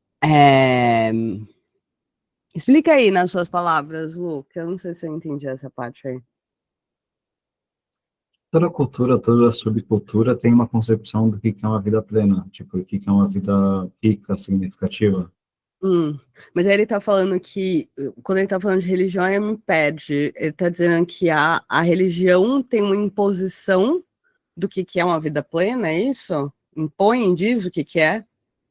Explica aí nas suas palavras, Lu, que eu não sei se eu entendi essa parte aí. Toda cultura, toda subcultura tem uma concepção do que é uma vida plena, tipo, o que é uma vida rica, significativa. Mas aí ele tá falando que, quando ele tá falando de religião, ele me perde. Ele tá dizendo que a religião tem uma imposição do que é uma vida plena, é isso? Impõe, diz o que é,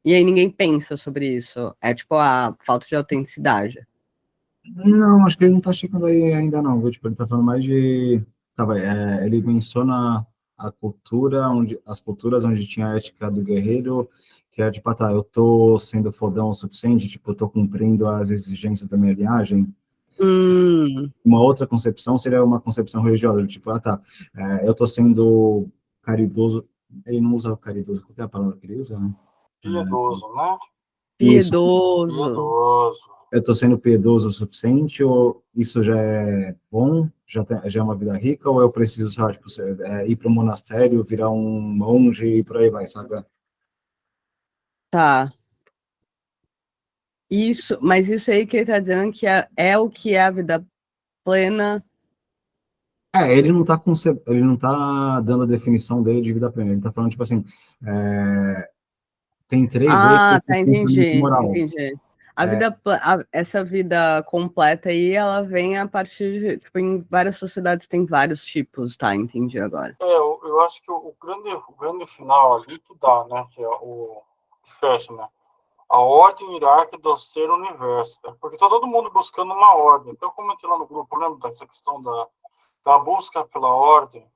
e aí ninguém pensa sobre isso. É tipo a falta de autenticidade. Não, acho que ele não tá chegando aí ainda não, viu? Tipo, ele tá falando mais de... Tá, vai, ele menciona a cultura, as culturas onde tinha a ética do guerreiro, que é tipo, tá, eu tô sendo fodão o suficiente, tipo, eu tô cumprindo as exigências da minha linhagem. Uma outra concepção seria uma concepção religiosa, tipo, eu tô sendo caridoso, ele não usa caridoso, qual é a palavra que ele usa? Piedoso, né? Piedoso. Eu estou sendo piedoso o suficiente, ou isso já é bom, já é uma vida rica, ou eu preciso, sabe, tipo, ir para o monastério, virar um monge e por aí vai, sabe? Tá. Isso, mas isso aí que ele tá dizendo que é o que é a vida plena. Ele não tá dando a definição dele de vida plena, ele tá falando, tipo assim, tem 3 eixos Tá, de pensamento moral. entendi. Essa vida completa aí, ela vem a partir de, tipo, em várias sociedades tem vários tipos, tá, entendi agora. Eu acho que o grande final ali que dá, né, que é o que fecha, né, a ordem hierárquica do ser universo, né? Porque tá todo mundo buscando uma ordem. Então, eu comentei lá no grupo, lembra dessa questão da busca pela ordem?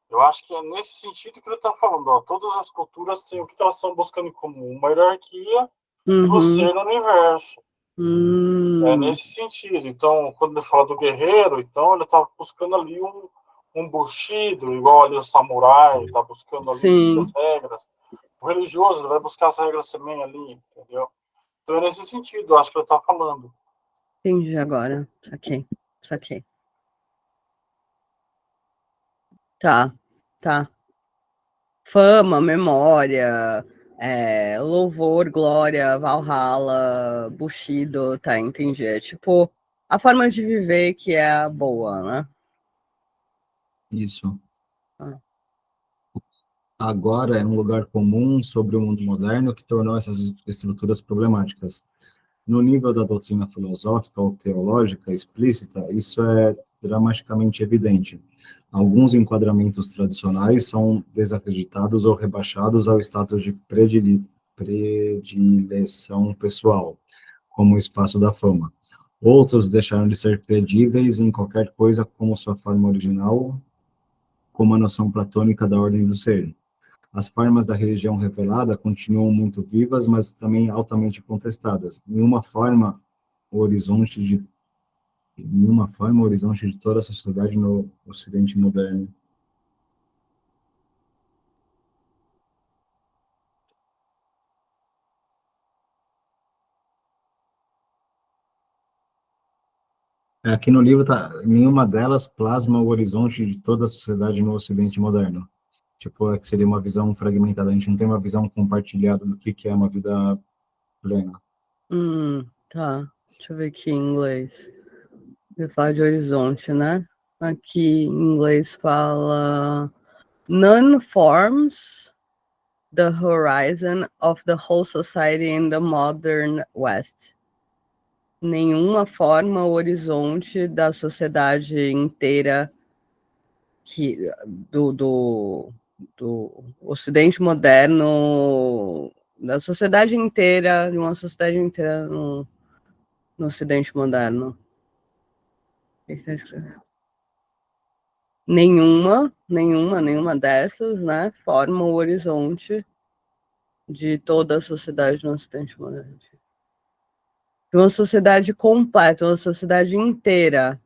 Eu acho que é nesse sentido que ele está falando. Ó, todas as culturas têm o que elas estão buscando em comum, uma hierarquia do ser no universo. É nesse sentido. Então, quando ele fala do guerreiro, então ele está buscando ali um bushido, igual ali o samurai, está buscando ali as regras. O religioso, ele vai buscar as regras também ali, entendeu? Então é nesse sentido, eu acho que ele está falando. Entendi agora, saquei. Tá. Fama, memória, louvor, glória, Valhalla, Bushido, tá, entendi. É tipo a forma de viver que é a boa, né? Isso. Agora é um lugar comum sobre o mundo moderno que tornou essas estruturas problemáticas. No nível da doutrina filosófica ou teológica explícita, isso é dramaticamente evidente. Alguns enquadramentos tradicionais são desacreditados ou rebaixados ao status de predileção pessoal, como o espaço da fama. Outros deixaram de ser credíveis em qualquer coisa como sua forma original, como a noção platônica da ordem do ser. As formas da religião revelada continuam muito vivas, mas também altamente contestadas. Em uma forma, o horizonte de toda a sociedade no Ocidente moderno. Aqui no livro, nenhuma delas plasma o horizonte de toda a sociedade no Ocidente moderno. Tipo, que seria uma visão fragmentada. A gente não tem uma visão compartilhada do que é uma vida plena. Tá. Deixa eu ver aqui em inglês. Eu falo de horizonte, né? Aqui em inglês fala none forms the horizon of the whole society in the modern West. Nenhuma forma o horizonte da sociedade inteira do Ocidente moderno, da sociedade inteira, de uma sociedade inteira no Ocidente moderno. O que está escrevendo? Nenhuma dessas, né, forma o horizonte de toda a sociedade no Ocidente moderno. De uma sociedade completa, uma sociedade inteira,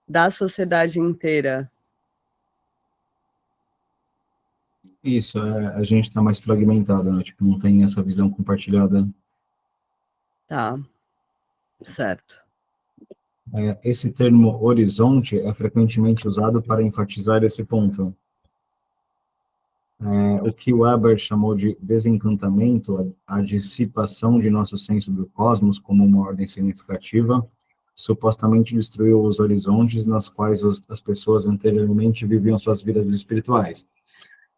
da sociedade inteira. Isso, a gente está mais fragmentado, né? Tipo, não tem essa visão compartilhada. Tá, certo. Esse termo horizonte é frequentemente usado para enfatizar esse ponto. O que Weber chamou de desencantamento, a dissipação de nosso senso do cosmos como uma ordem significativa, supostamente destruiu os horizontes nas quais as pessoas anteriormente viviam suas vidas espirituais.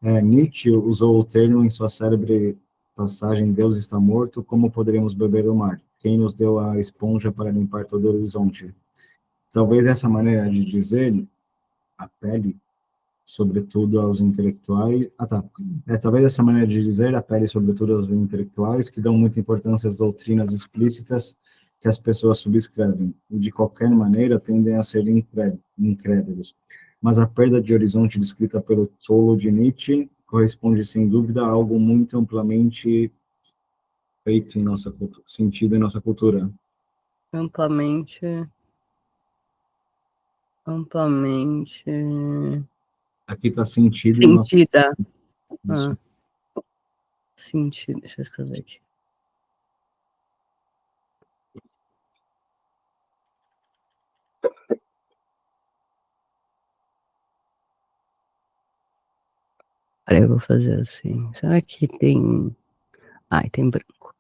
Nietzsche usou o termo em sua célebre passagem Deus está morto, como poderíamos beber o mar? Quem nos deu a esponja para limpar todo o horizonte? Talvez essa maneira de dizer apele sobretudo aos intelectuais. Talvez essa maneira de dizer apele sobretudo aos intelectuais que dão muita importância às doutrinas explícitas que as pessoas subscrevem e de qualquer maneira tendem a ser incrédulos. Mas a perda de horizonte descrita pelo tolo de Nietzsche corresponde sem dúvida a algo muito amplamente feito em nossa cultura, sentido em nossa cultura. Amplamente. Aqui está sentido em nossa Sentida. isso. Sentido. Deixa eu escrever aqui. Peraí, eu vou fazer assim. Será que tem. Ai, tem branco.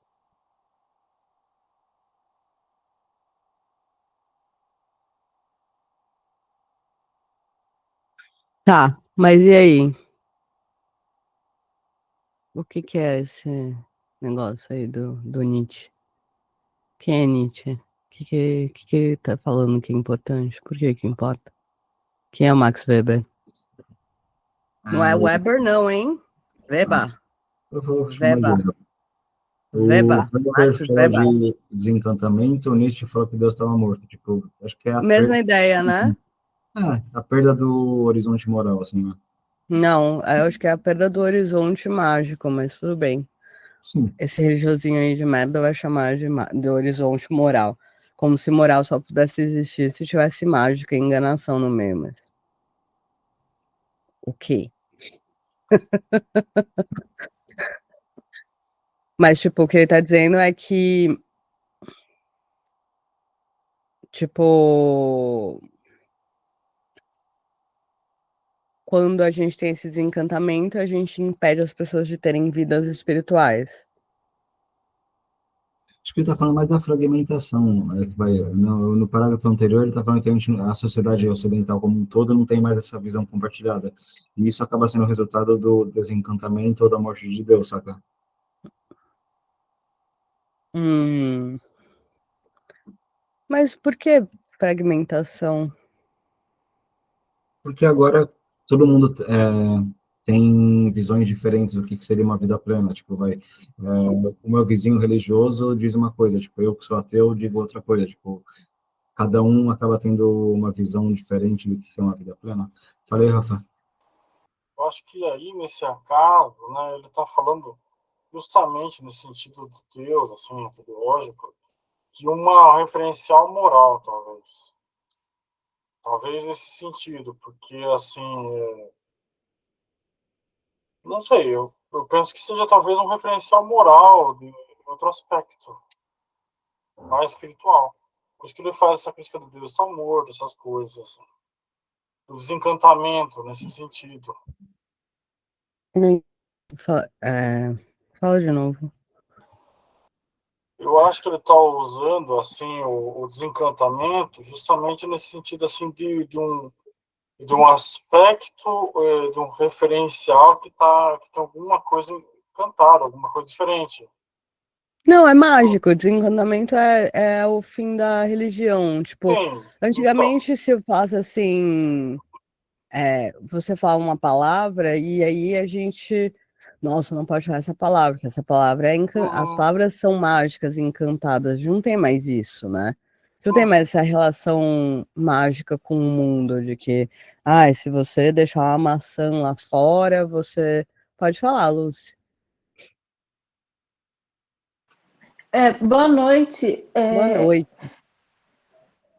Tá, mas e aí? O que é esse negócio aí do Nietzsche? Quem é Nietzsche? O que ele tá falando que é importante? Por que importa? Quem é o Max Weber? Não é Weber não, hein? Weber. Eu vou chamar de Weber. O Weber. Weber Max fala Weber. de desencantamento, o Nietzsche falou que Deus estava morto. Tipo, acho que é Mesma ideia, né? a perda do horizonte moral, assim, né? Não, eu acho que é a perda do horizonte mágico, mas tudo bem. Sim. Esse religiosinho aí de merda vai chamar de horizonte moral. Como se moral só pudesse existir se tivesse mágica e enganação no meio, mas. O quê? Mas, tipo, o que ele tá dizendo é que. Tipo. Quando a gente tem esse desencantamento, a gente impede as pessoas de terem vidas espirituais. Acho que ele está falando mais da fragmentação. Né, que no parágrafo anterior, ele está falando que a sociedade ocidental como um todo não tem mais essa visão compartilhada. E isso acaba sendo o resultado do desencantamento ou da morte de Deus, saca? Hum. Mas por que fragmentação? Porque agora todo mundo tem visões diferentes do que seria uma vida plena. Tipo, o meu vizinho religioso diz uma coisa, tipo, eu que sou ateu digo outra coisa. Tipo, cada um acaba tendo uma visão diferente do que é uma vida plena. Falei, Rafa. Eu acho que aí, nesse caso, né, ele está falando justamente no sentido de Deus, assim, teológico, de uma referencial moral, talvez. Talvez nesse sentido, porque, assim, não sei, eu penso que seja talvez um referencial moral de outro aspecto, mais espiritual. Por isso que ele faz essa crítica do Deus está morto, essas coisas, assim. Do desencantamento, nesse sentido. Fala, fala de novo. Eu acho que ele está usando assim o desencantamento justamente nesse sentido assim de um aspecto, de um referencial que tem alguma coisa encantada, alguma coisa diferente. Não, é mágico. O desencantamento é o fim da religião. Tipo, Sim, então, antigamente se eu faço assim, você fala uma palavra e aí a gente, nossa, não pode falar essa palavra, porque essa palavra as uhum, palavras são mágicas, encantadas. Não tem mais isso, né? Não tem uhum. mais essa relação mágica com o mundo de que, se você deixar uma maçã lá fora, você pode falar, Lúcia. Boa noite. Boa noite.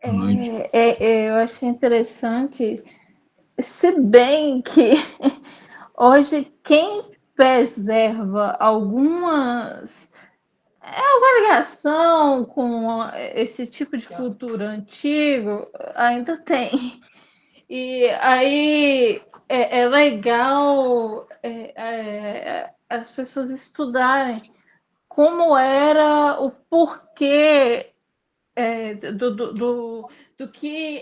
Boa noite. Eu achei interessante, se bem que hoje quem preserva alguma ligação com esse tipo de cultura antigo ainda tem. E aí é legal as pessoas estudarem como era o porquê do que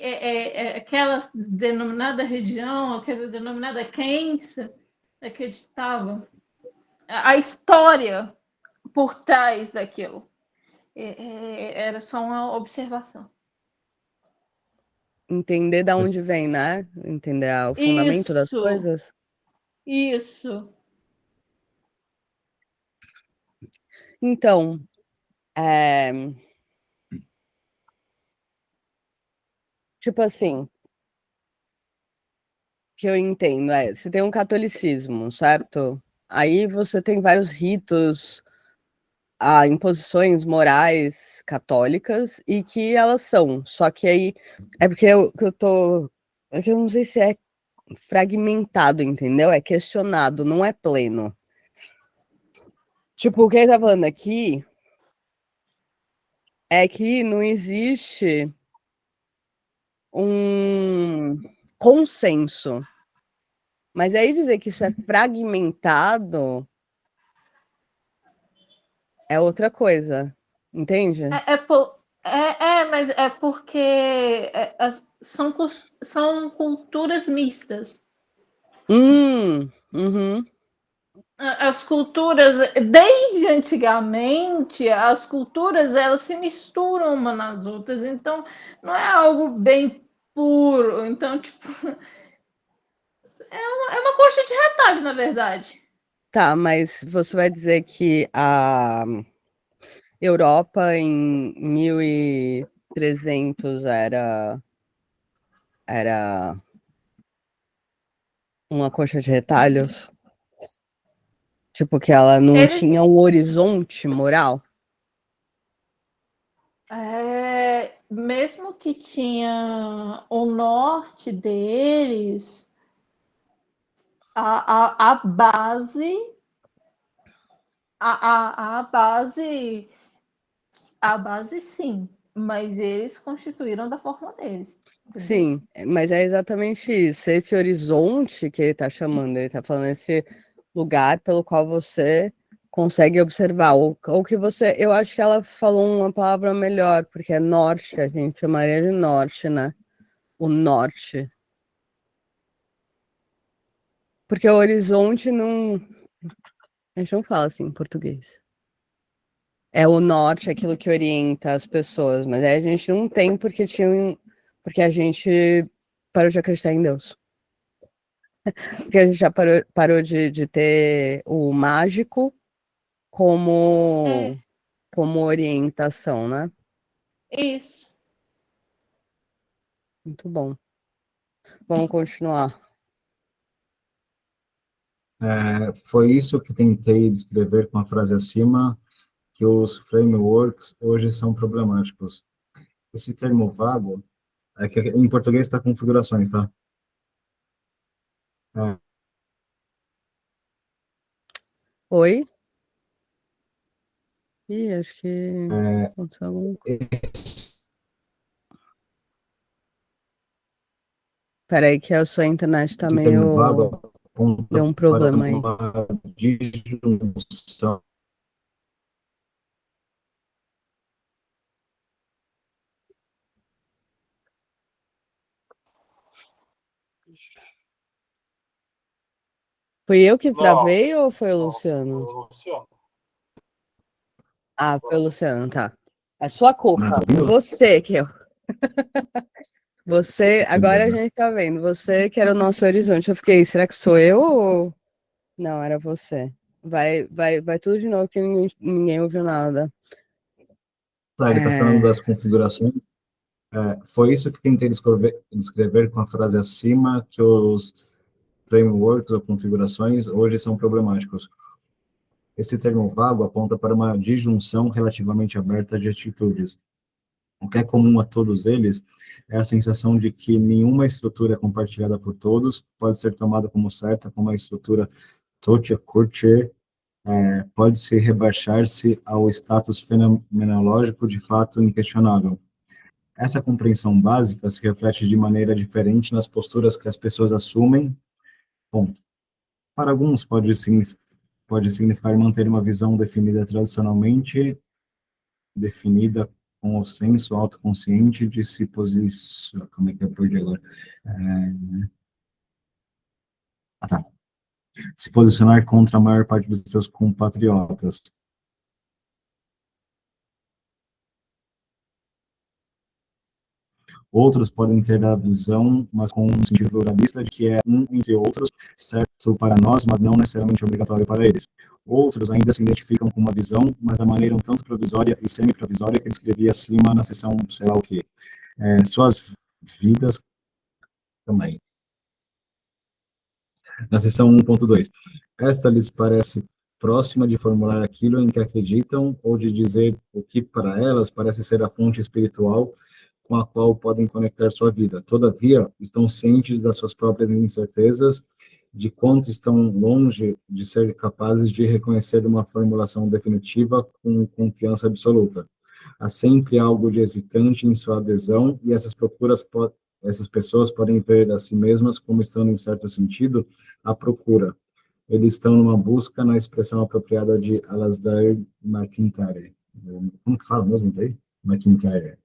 aquela denominada região, aquela denominada crença acreditava, a história por trás daquilo. Era só uma observação. Entender da onde vem, né? Entender o fundamento das Isso, coisas. isso. Então, tipo assim, que eu entendo, você tem um catolicismo, certo? Aí você tem vários ritos, imposições morais católicas e que elas são. Só que aí é porque é que eu não sei se é fragmentado, entendeu? É questionado, não é pleno. Tipo, o que ele tá falando aqui é que não existe um consenso. Mas aí dizer que isso é fragmentado é outra coisa, entende? Mas é porque são culturas mistas. Uhum. As culturas, desde antigamente, as culturas elas se misturam uma nas outras, então não é algo bem puro. Então, tipo, é uma coxa de retalho, na verdade. Tá, mas você vai dizer que a Europa em 1300 era uma coxa de retalhos? Tipo, que ela não Eles, tinha um horizonte moral? mesmo que tinha o norte deles, a base, a base, a base sim, mas eles constituíram da forma deles, entendeu? Sim, mas é exatamente isso. Esse horizonte que ele tá chamando, ele tá falando esse lugar pelo qual você consegue observar, ou que você, eu acho que ela falou uma palavra melhor, porque é norte, a gente chamaria de norte, né? O norte. Porque o horizonte não, a gente não fala assim em português. é o norte, aquilo que orienta as pessoas, mas aí a gente não tem porque a gente parou de acreditar em Deus. Porque a gente já parou de ter o mágico como, como orientação, né? Isso. Muito bom. Vamos continuar. Foi isso que tentei descrever com a frase acima, que os frameworks hoje são problemáticos. Esse termo vago, é que em português está configurações, tá? É, Oi? Ih, acho que aconteceu alguma coisa. Peraí, que a sua internet tá esse termo meio. vago aponta Deu um para problema aí. uma disjunção. Fui eu que Não, travei ou foi o não, Luciano? Luciano. Ah, foi o Luciano, tá. É sua Não, culpa. tá ouvindo? Você que eu. Você, agora a Beleza. gente tá vendo. Você que era o nosso horizonte. Eu fiquei, será que sou eu ou. Não, era você. Vai tudo de novo que ninguém ouviu nada. Tá, ele está falando das configurações. Foi isso que tentei descrever com a frase acima, que os frameworks ou configurações hoje são problemáticos. Esse termo vago aponta para uma disjunção relativamente aberta de atitudes. O que é comum a todos eles é a sensação de que nenhuma estrutura compartilhada por todos pode ser tomada como certa, como a estrutura Totia Curtier pode se rebaixar-se ao status fenomenológico de fato inquestionável. Essa compreensão básica se reflete de maneira diferente nas posturas que as pessoas assumem. Bom, para alguns pode significar manter uma visão definida tradicionalmente, definida com o senso autoconsciente de se posicionar. Como é que eu perdi agora? Tá. Se posicionar contra a maior parte dos seus compatriotas. Outros podem ter a visão, mas com um sentido pluralista, de que é um entre outros, certo para nós, mas não necessariamente obrigatório para eles. Outros ainda se identificam com uma visão, mas da maneira um tanto provisória e semi-provisória que descrevi acima na seção, sei lá o quê. Suas vidas também. Na seção 1.2. Esta lhes parece próxima de formular aquilo em que acreditam ou de dizer o que para elas parece ser a fonte espiritual com a qual podem conectar sua vida. Todavia, estão cientes das suas próprias incertezas, de quanto estão longe de ser capazes de reconhecer uma formulação definitiva com confiança absoluta. Há sempre algo de hesitante em sua adesão e essas pessoas podem ver a si mesmas como estando, em certo sentido, à procura. Eles estão numa busca na expressão apropriada de Alasdair MacIntyre. Como que fala mesmo daí? MacIntyre.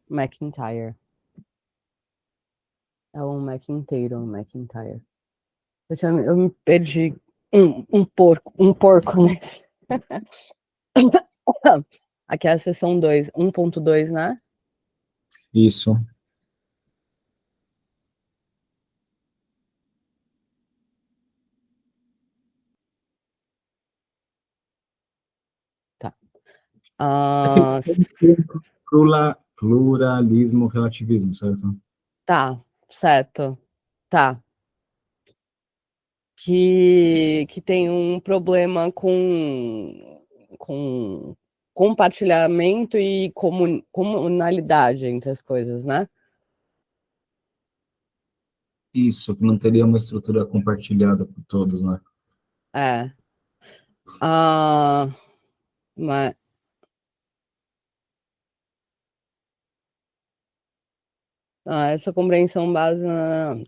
McIntyre. É um Mac inteiro, um McIntyre. Eu me perdi um porco nesse. Aqui é a seção 2, 1.2, né? Isso. Tá. Pluralismo, relativismo, certo? Tá, certo. Tá. Que tem um problema com compartilhamento e comunalidade entre as coisas, né? Isso, que não teria uma estrutura compartilhada por todos, né? É. Ah, mas, essa compreensão base.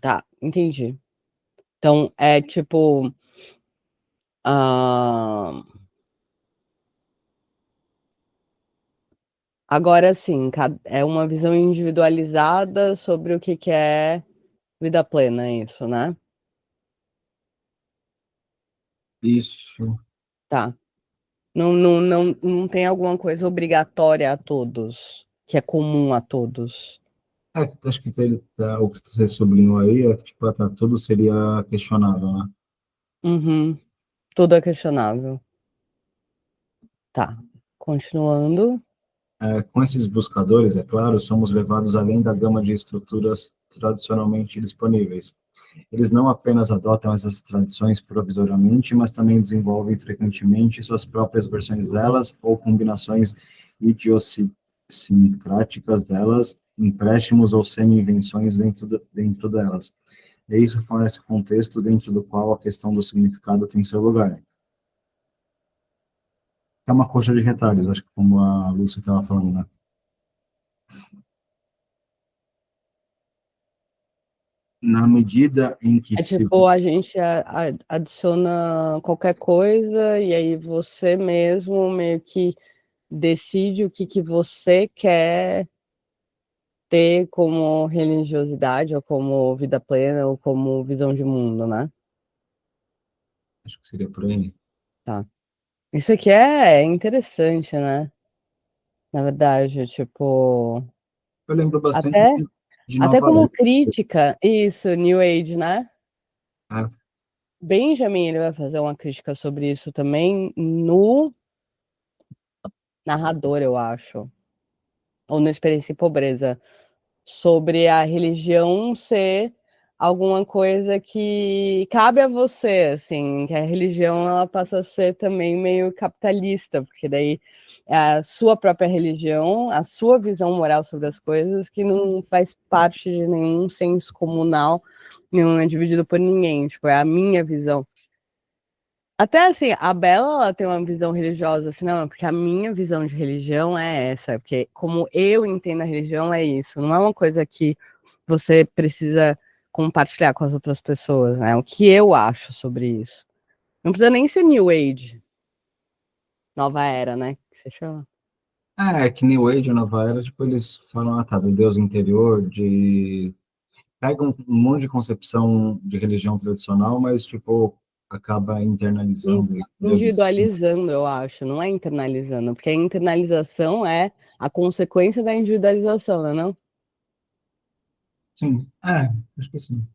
Tá, entendi. Então, é tipo. ah, Agora sim, é uma visão individualizada sobre o que é vida plena, isso, né? Isso. Tá. Não tem alguma coisa obrigatória a todos, que é comum a todos. Acho que o que você sublinhou aí é que tipo, tudo seria questionável, né? Uhum. Tudo é questionável. Tá. Continuando. Com esses buscadores, é claro, somos levados além da gama de estruturas tradicionalmente disponíveis. Eles não apenas adotam essas tradições provisoriamente, mas também desenvolvem frequentemente suas próprias versões delas ou combinações idiosincráticas delas, empréstimos ou semi-invenções dentro delas. E isso fornece contexto dentro do qual a questão do significado tem seu lugar. É uma coxa de retalhos, acho que como a Lúcia estava falando, né? Na medida em que É se... tipo, a gente adiciona qualquer coisa e aí você mesmo meio que decide o que você quer ter como religiosidade, ou como vida plena, ou como visão de mundo, né? Acho que seria por aí. Tá. Isso aqui é interessante, né? Na verdade, tipo, Eu lembro bastante até, de até Nova como Era. crítica, isso, New Age, né? Ah, Benjamin, ele vai fazer uma crítica sobre isso também no Narrador, eu acho, ou no Experiência e Pobreza, sobre a religião ser alguma coisa que cabe a você, assim, que a religião ela passa a ser também meio capitalista, porque daí é a sua própria religião, a sua visão moral sobre as coisas, que não faz parte de nenhum senso comunal, não é dividido por ninguém, tipo, é a minha visão. Até assim, a Bela ela tem uma visão religiosa, assim, não, porque a minha visão de religião é essa, porque como eu entendo a religião é isso, não é uma coisa que você precisa compartilhar com as outras pessoas, né? O que eu acho sobre isso. Não precisa nem ser New Age, nova era, né? Que você chama. que New Age, Nova Era, tipo, eles falam, do Deus interior, pegam um monte de concepção de religião tradicional, mas, tipo, acaba internalizando. Individualizando, eu acho, não é internalizando, porque a internalização é a consequência da individualização, né, não? Sim, acho que sim.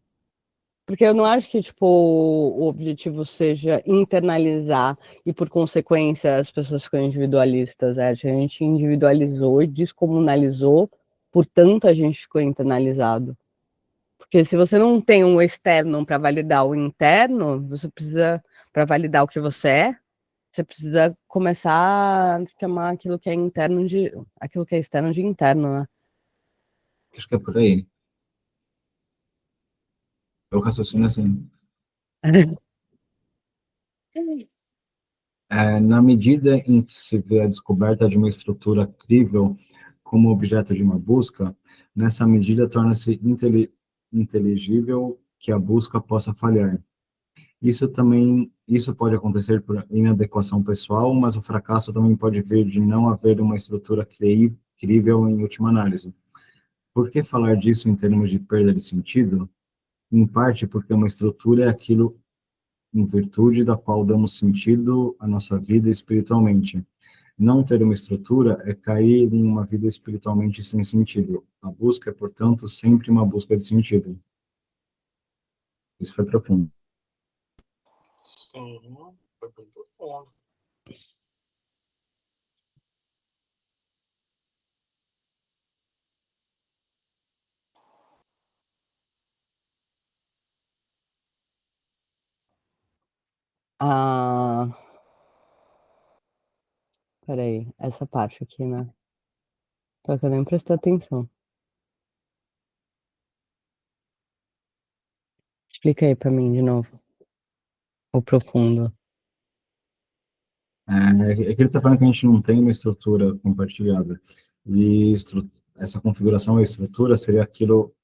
Porque eu não acho que, tipo, o objetivo seja internalizar e, por consequência, as pessoas ficam individualistas. A gente individualizou e descomunalizou, portanto, a gente ficou internalizado. Porque se você não tem um externo para validar o interno, você precisa, para validar o que você precisa começar a chamar aquilo que é interno de, aquilo que é externo de interno, né? Acho que é por aí. Eu raciocínio assim. Na medida em que se vê a descoberta de uma estrutura crível como objeto de uma busca, nessa medida torna-se inteligível que a busca possa falhar. Isso pode acontecer por inadequação pessoal, mas o fracasso também pode vir de não haver uma estrutura crível em última análise. Por que falar disso em termos de perda de sentido? Em parte porque uma estrutura é aquilo em virtude da qual damos sentido à nossa vida espiritualmente. Não ter uma estrutura é cair em uma vida espiritualmente sem sentido. A busca é, portanto, sempre uma busca de sentido. Isso foi profundo. Sim, foi bem profundo. Ah, peraí, essa parte aqui, né? Só que eu nem prestei atenção. Explica aí pra mim de novo. O profundo. É que ele está falando que a gente não tem uma estrutura compartilhada. E essa configuração, a estrutura, seria aquilo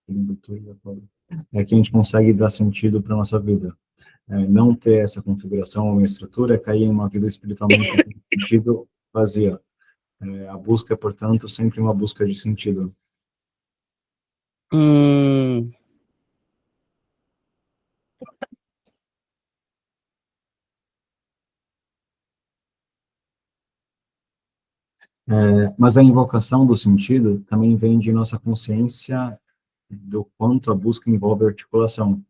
que a gente consegue dar sentido para a nossa vida. Não ter essa configuração, uma estrutura, é cair em uma vida espiritualmente sem sentido vazia. A busca é, portanto, sempre uma busca de sentido. Hum, Mas a invocação do sentido também vem de nossa consciência do quanto a busca envolve articulação.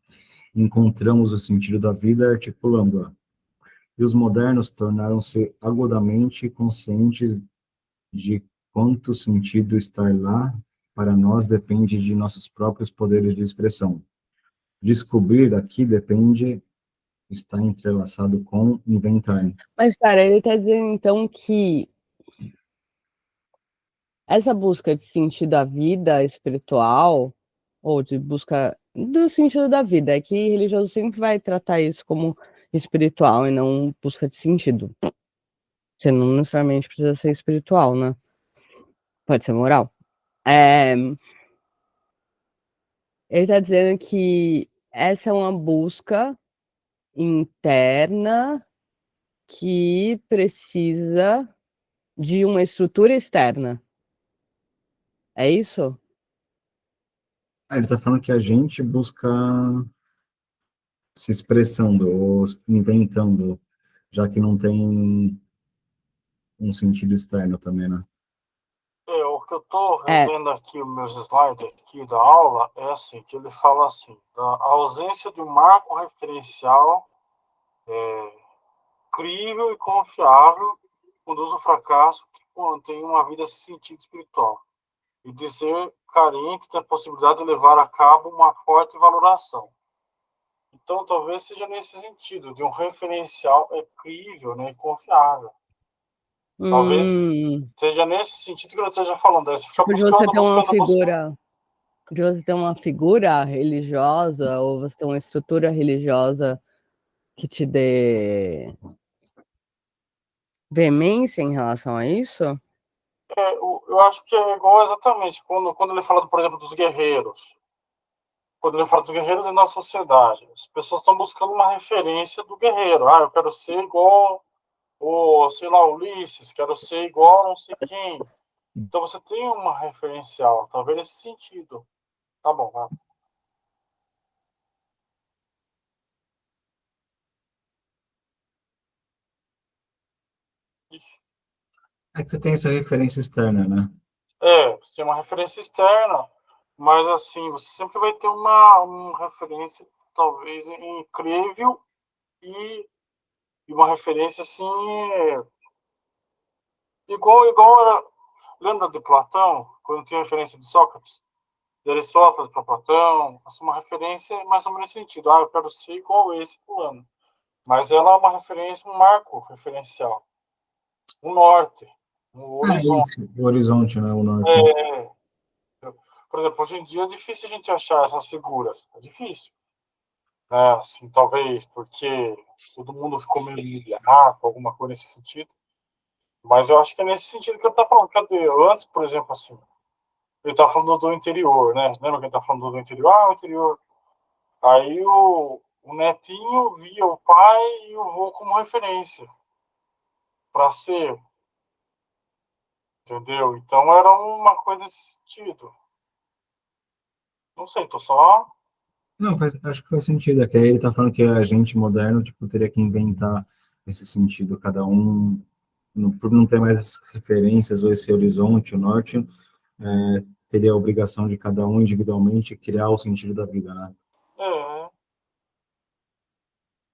Encontramos o sentido da vida articulando-a. E os modernos tornaram-se agudamente conscientes de quanto sentido estar lá para nós depende de nossos próprios poderes de expressão. Descobrir aqui depende, está entrelaçado com inventar. Mas, cara, ele está dizendo, então, que essa busca de sentido da vida espiritual, ou de busca do sentido da vida, é que religioso sempre vai tratar isso como espiritual e não busca de sentido. Você não necessariamente precisa ser espiritual, né? Pode ser moral. Ele está dizendo que essa é uma busca interna que precisa de uma estrutura externa. É isso? Ele está falando que a gente busca se expressando ou inventando, já que não tem um sentido externo também, né? O que eu estou revendo aqui, os meus slides aqui da aula, é assim, que ele fala assim, da ausência de um marco referencial crível e confiável conduz ao fracasso que contém uma vida sem sentido espiritual, e de ser carente da possibilidade de levar a cabo uma forte valoração. Então, talvez seja nesse sentido, de um referencial crível, né, e confiável. Talvez seja nesse sentido que eu esteja falando. Você fica de você ter uma buscando. De você ter uma figura religiosa, ou você ter uma estrutura religiosa que te dê veemência em relação a isso? Eu acho que é igual exatamente quando ele fala, por exemplo, dos guerreiros. Quando ele fala dos guerreiros na sociedade, as pessoas estão buscando uma referência do guerreiro. Eu quero ser igual sei lá, Ulisses, quero ser igual não sei quem. Então você tem uma referencial, talvez nesse sentido. Tá bom, vai. É que você tem essa referência externa, né? Você tem uma referência externa, mas assim, você sempre vai ter uma referência talvez incrível e uma referência assim, igual era. Lembra de Platão, quando tinha referência de Sócrates? De Aristóteles para Platão, assim, uma referência mais ou menos nesse sentido. Eu quero ser igual esse fulano. Mas ela é uma referência, um marco referencial. Um norte, um horizonte. Isso, o horizonte, né? O norte. Por exemplo, hoje em dia é difícil a gente achar essas figuras. É difícil. Assim, talvez porque todo mundo ficou meio miliar, alguma coisa nesse sentido. Mas eu acho que é nesse sentido que ele está falando. Cadê? Antes, por exemplo, assim, ele está falando do interior, né? Lembra que ele está falando do interior? O interior. Aí o netinho via o pai e o avô como referência para ser. Entendeu? Então era uma coisa nesse sentido. Não sei, tô só. Não, acho que faz sentido. É que aí ele está falando que a gente moderno tipo, teria que inventar esse sentido, cada um, por não ter mais referências ou esse horizonte, o norte, teria a obrigação de cada um individualmente criar o sentido da vida, né?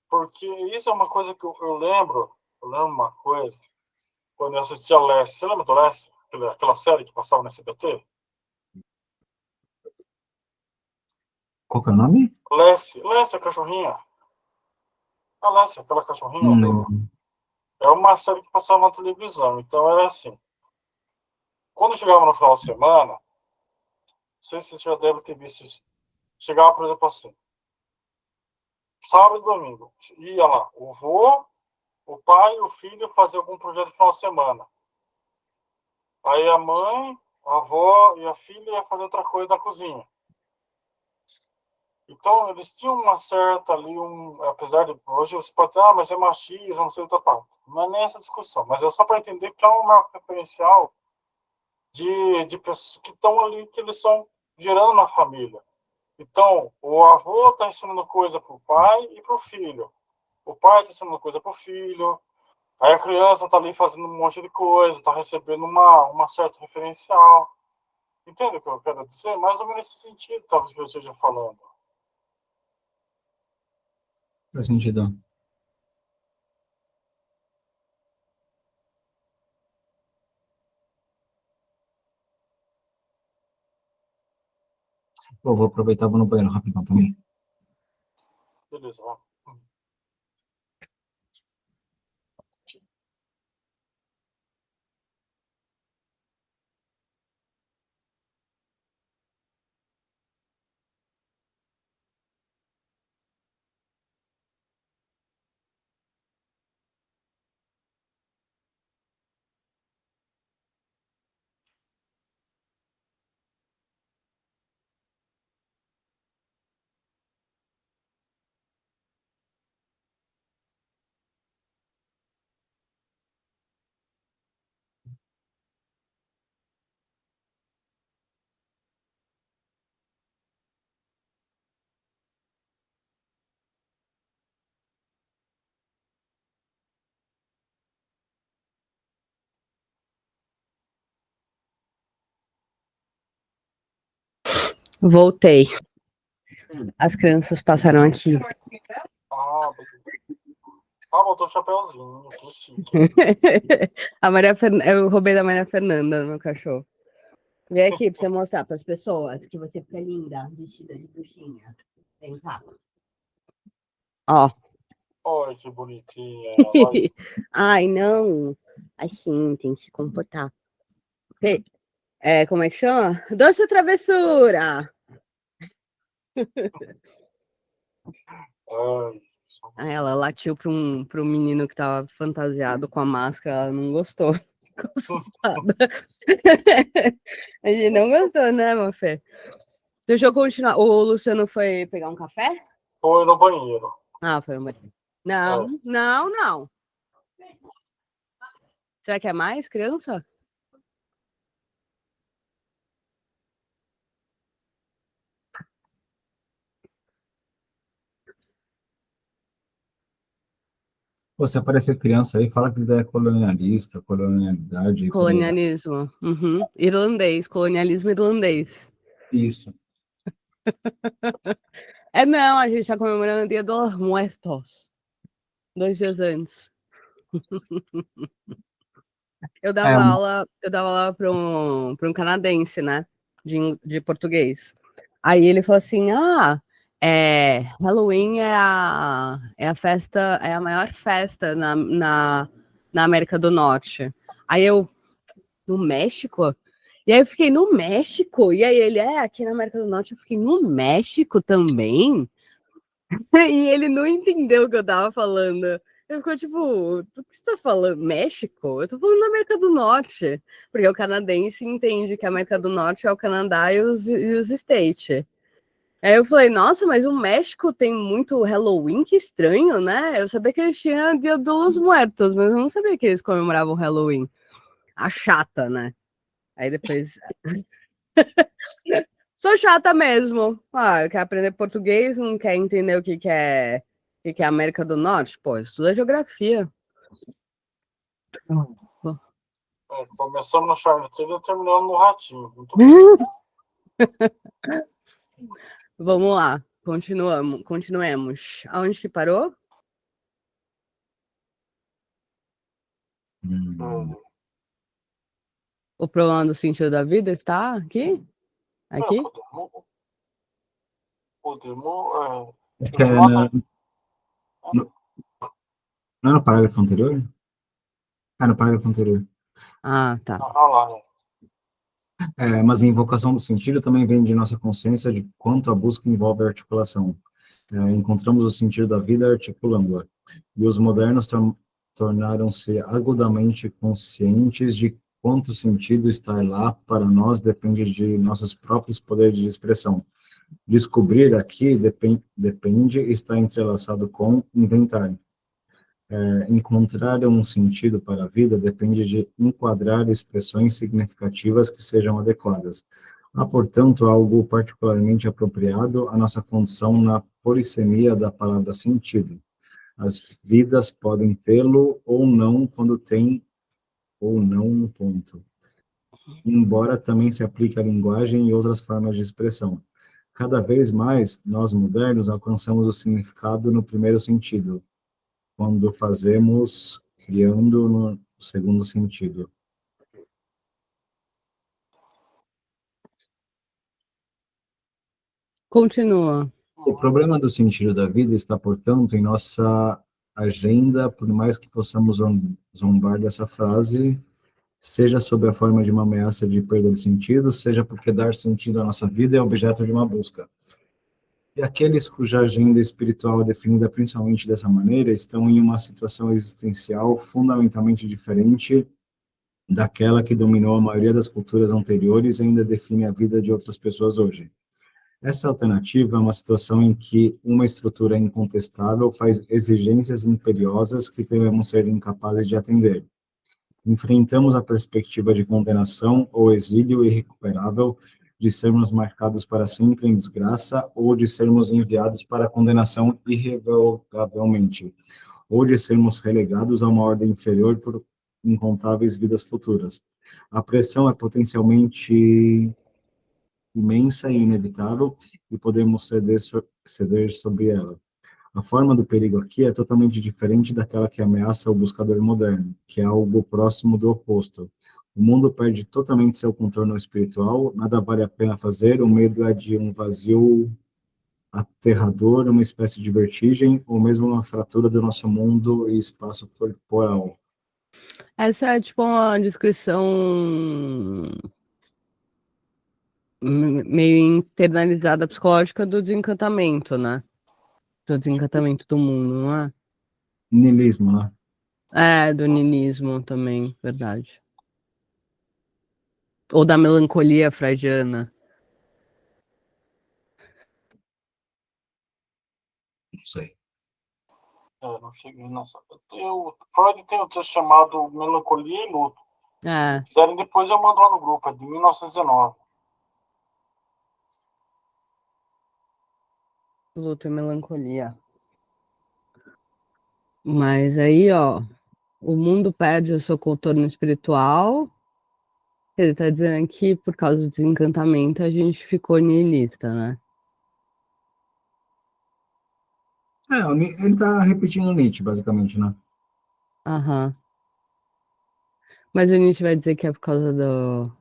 Porque isso é uma coisa que eu lembro. Eu lembro uma coisa. Quando eu assisti a Lessie. Você lembra do Lessie? Aquela série que passava no SBT? Qual que é o nome? Lessie, a cachorrinha. A Lessie, aquela cachorrinha. É uma série que passava na televisão. Então era assim. Quando chegava no final de semana, não sei se você já deve ter visto isso. Chegava, por exemplo, assim. Sábado e domingo. Ia lá o vô, o pai e o filho fazer algum projeto no final de semana. Aí a mãe, a avó e a filha iam fazer outra coisa na cozinha. Então, eles tinham uma certa ali, apesar de hoje você pode dizer, mas é machismo, não sei o que tal. Não é nem essa discussão, mas é só para entender que é um marco referencial de pessoas que estão ali, que eles estão gerando na família. Então, o avô está ensinando coisa para o pai e para o filho. O pai está ensinando coisa para o filho, Aí a criança está ali fazendo um monte de coisa, está recebendo uma certa referencial. Entende o que eu quero dizer? Mais ou menos nesse sentido, talvez, que eu esteja falando. Faz sentido. Pô, vou aproveitar e vou no banheiro rapidão também. Beleza, ó. Voltei. As crianças passaram aqui. Ah, beleza. Ah, botou o chapéuzinho, que chique. Eu roubei da Maria Fernanda, meu cachorro. Vem aqui pra você mostrar pras pessoas que você fica linda, vestida de bruxinha. Vem cá. Ó. Olha que bonitinha. Olha. Ai, não. Assim, tem que se comportar. Como é que chama? Doce ou travessura? Aí ela latiu para um menino que tava fantasiado com a máscara, ela não gostou. Ficou assustada. A gente não gostou, né, Mafê? Deixa eu continuar. O Luciano foi pegar um café? Foi no banheiro. Ah, foi no banheiro. Não, não. Será que é mais criança? Pô, se aparecer criança aí, fala que isso daí é colonialista, colonialidade. Colonialismo. Uhum. Irlandês, colonialismo irlandês. Isso. Não, a gente tá comemorando o Dia dos Muertos. 2 dias antes. Eu dava aula para um canadense, né? De português. Aí ele falou assim: Halloween é a festa, é a maior festa na América do Norte. Aí eu, no México? E aí eu fiquei, no México? E aí ele, aqui na América do Norte, eu fiquei, no México também? E ele não entendeu o que eu tava falando. Ele ficou tipo, o que você tá falando? México? Eu tô falando da América do Norte. Porque o canadense entende que a América do Norte é o Canadá e os States. Aí eu falei, nossa, mas o México tem muito Halloween, que estranho, né? Eu sabia que eles tinham Dia dos Muertos, mas eu não sabia que eles comemoravam Halloween. A chata, né? Aí depois... Sou chata mesmo. Quer aprender português, não quer entender o que é América do Norte? Pô, estuda geografia. Começamos no Charlie Taylor e terminamos no Ratinho. Muito Vamos lá, continuemos. Aonde que parou? O problema do sentido da vida está aqui? Aqui? Podemos. Acho que não é no parágrafo anterior? No parágrafo anterior. Ah, tá. Mas a invocação do sentido também vem de nossa consciência de quanto a busca envolve a articulação. Encontramos o sentido da vida articulando-a. E os modernos tornaram-se agudamente conscientes de quanto sentido estar lá para nós depende de nossos próprios poderes de expressão. Descobrir aqui depende, está entrelaçado com inventar. Encontrar um sentido para a vida depende de enquadrar expressões significativas que sejam adequadas. Há, portanto, algo particularmente apropriado à nossa condição na polissemia da palavra sentido. As vidas podem tê-lo ou não quando tem ou não um ponto. Embora também se aplique à linguagem e outras formas de expressão. Cada vez mais, nós modernos alcançamos o significado no primeiro sentido, quando fazemos, criando no segundo sentido. Continua. O problema do sentido da vida está, portanto, em nossa agenda, por mais que possamos zombar dessa frase, seja sob a forma de uma ameaça de perda de sentido, seja porque dar sentido à nossa vida é objeto de uma busca. E aqueles cuja agenda espiritual é definida principalmente dessa maneira estão em uma situação existencial fundamentalmente diferente daquela que dominou a maioria das culturas anteriores e ainda define a vida de outras pessoas hoje. Essa alternativa é uma situação em que uma estrutura incontestável faz exigências imperiosas que devemos ser incapazes de atender. Enfrentamos a perspectiva de condenação ou exílio irrecuperável, de sermos marcados para sempre em desgraça, ou de sermos enviados para a condenação irrevogavelmente, ou de sermos relegados a uma ordem inferior por incontáveis vidas futuras. A pressão é potencialmente imensa e inevitável, e podemos ceder sobre ela. A forma do perigo aqui é totalmente diferente daquela que ameaça o buscador moderno, que é algo próximo do oposto. O mundo perde totalmente seu contorno espiritual, nada vale a pena fazer, o medo é de um vazio aterrador, uma espécie de vertigem, ou mesmo uma fratura do nosso mundo e espaço corporal. Essa é tipo uma descrição meio internalizada psicológica do desencantamento, né? Do desencantamento do mundo, não é? Niilismo, né? É, do niilismo também, verdade. Ou da melancolia freudiana. Não sei. Não cheguei nessa. Freud tem um texto chamado Melancolia e Luto. É, Se quiserem, depois eu mando lá no grupo, é de 1919. luto e melancolia. Mas aí, ó, o mundo perde o seu contorno espiritual. Ele tá dizendo que por causa do desencantamento a gente ficou niilista, né? Ele está repetindo Nietzsche, basicamente, né? Aham. Mas o Nietzsche vai dizer que é por causa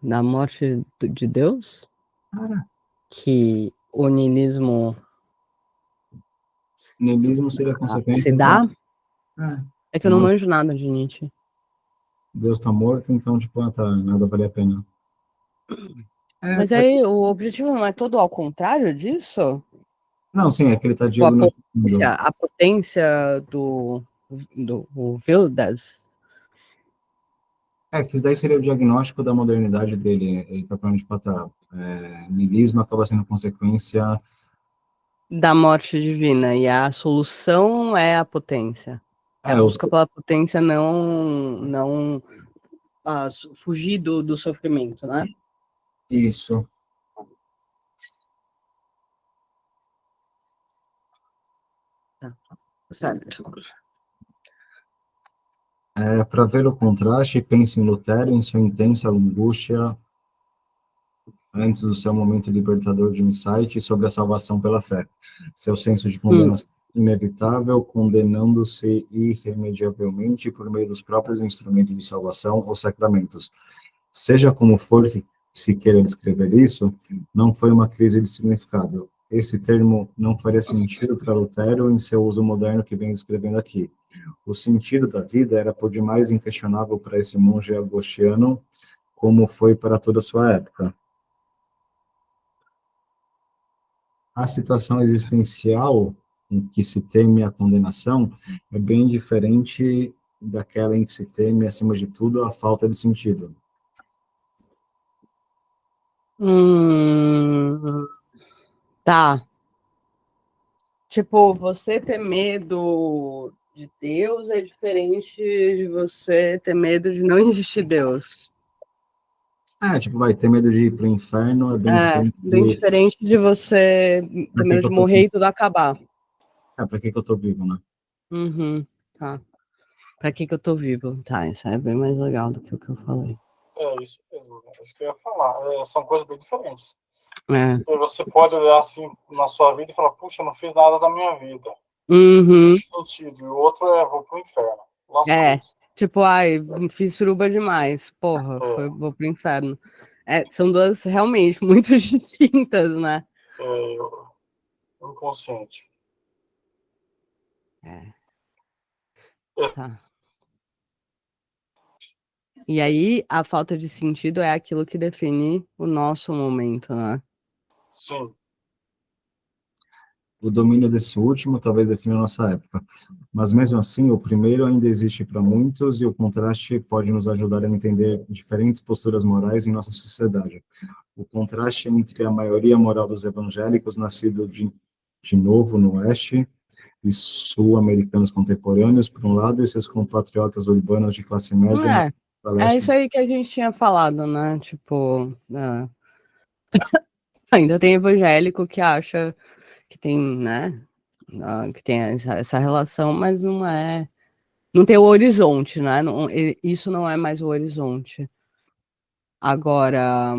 da morte de Deus? Cara, Que o niilismo niilismo seria a se consequência dá? É, É que eu não manjo nada de Nietzsche. Deus está morto, então, tipo, nada vale a pena. Mas aí o objetivo não é todo ao contrário disso? Não, sim, é que ele está Tipo, diagnosticando. a potência do Wilders. Que isso daí seria o diagnóstico da modernidade dele. Ele está falando, tipo, niilismo acaba sendo consequência. Da morte divina, e a solução é a potência. É a busca pela potência, não fugir do sofrimento, né? Isso. Certo. Para ver o contraste, pense em Lutero, em sua intensa angústia antes do seu momento libertador de insight sobre a salvação pela fé. Seu senso de condenação inevitável, condenando-se irremediavelmente por meio dos próprios instrumentos de salvação ou sacramentos. Seja como for que se queira descrever isso, não foi uma crise de significado. Esse termo não faria sentido para Lutero em seu uso moderno que vem descrevendo aqui. O sentido da vida era por demais inquestionável para esse monge agostiniano, como foi para toda a sua época. A situação existencial em que se teme a condenação é bem diferente daquela em que se teme, acima de tudo, a falta de sentido. Tá. Tipo, você ter medo de Deus é diferente de você ter medo de não existir Deus. Tipo, vai ter medo de ir para o inferno, é bem diferente. Bem diferente de você ter medo de morrer e tudo acabar. Para que eu tô vivo, né? Uhum, tá. Pra que eu tô vivo? Tá, isso é bem mais legal do que o que eu falei. É isso mesmo, é isso que eu ia falar. São coisas bem diferentes. É. E você pode olhar assim na sua vida e falar, puxa, eu não fiz nada da minha vida. Uhum. Nesse sentido. E o outro é, vou pro inferno. É, Lascou-se. tipo, ai, fiz suruba demais. Porra, É, vou pro inferno. É, são duas realmente muito distintas, né? inconsciente. É, É, tá. E aí, a falta de sentido é aquilo que define o nosso momento, né? sim. O domínio desse último talvez defina a nossa época. Mas mesmo assim, o primeiro ainda existe para muitos e o contraste pode nos ajudar a entender diferentes posturas morais em nossa sociedade. O contraste entre a maioria moral dos evangélicos, nascido de novo no Oeste, e sul-americanos contemporâneos, por um lado, e seus compatriotas urbanos de classe média no É leste. isso aí que a gente tinha falado, né? Tipo, ainda tem evangélico que acha que tem, né? Que tem essa relação, mas não é. Não tem o horizonte, né? Isso não é mais o horizonte. Agora,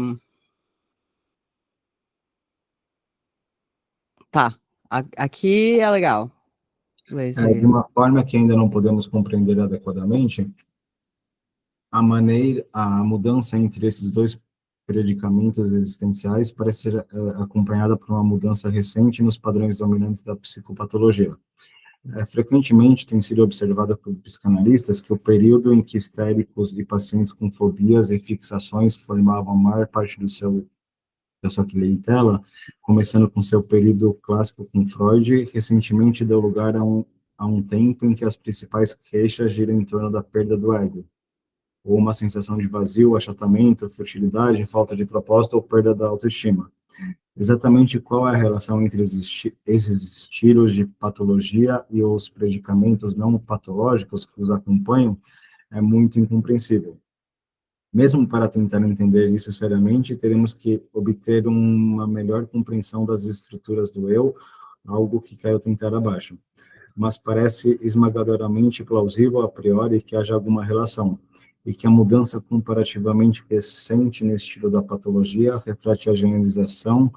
tá. Aqui é legal. Lê isso De aí. uma forma que ainda não podemos compreender adequadamente, a mudança entre esses dois predicamentos existenciais parece ser acompanhada por uma mudança recente nos padrões dominantes da psicopatologia. Frequentemente tem sido observado por psicanalistas que o período em que histéricos e pacientes com fobias e fixações formavam a maior parte da sua clientela, começando com seu período clássico com Freud, recentemente deu lugar a um tempo em que as principais queixas giram em torno da perda do ego, ou uma sensação de vazio, achatamento, futilidade, falta de propósito ou perda da autoestima. Exatamente qual é a relação entre esses estilos de patologia e os predicamentos não patológicos que os acompanham é muito incompreensível. Mesmo para tentar entender isso seriamente, teremos que obter uma melhor compreensão das estruturas do eu, algo que caiu tentar abaixo. Mas parece esmagadoramente plausível a priori que haja alguma relação, e que a mudança comparativamente recente no estilo da patologia reflete a generalização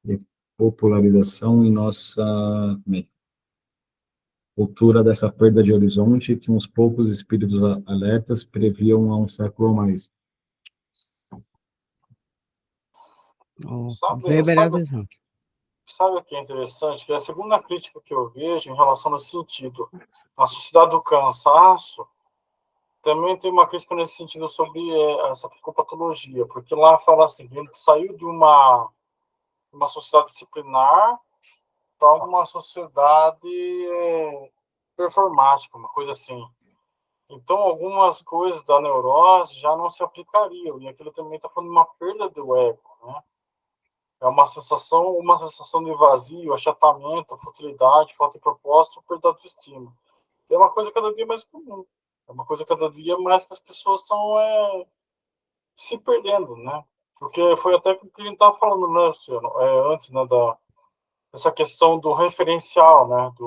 e popularização em nossa cultura dessa perda de horizonte que uns poucos espíritos alertas previam há um século ou mais. O Sabe, Weber é a sabe, visão. sabe o que é interessante? Que a segunda crítica que eu vejo em relação ao sentido, a sociedade do cansaço, também tem uma crítica nesse sentido sobre essa psicopatologia, porque lá fala assim, que a gente saiu de uma sociedade disciplinar para uma sociedade performática, uma coisa assim. Então, algumas coisas da neurose já não se aplicariam, e aquilo também está falando de uma perda do ego, né? É uma sensação de vazio, achatamento, futilidade, falta de propósito, perda de autoestima. É uma coisa cada dia mais comum. É uma coisa cada dia mais que as pessoas estão se perdendo, né? Porque foi até o que a gente estava falando, né, Luciano? Antes, né, essa questão do referencial, né? De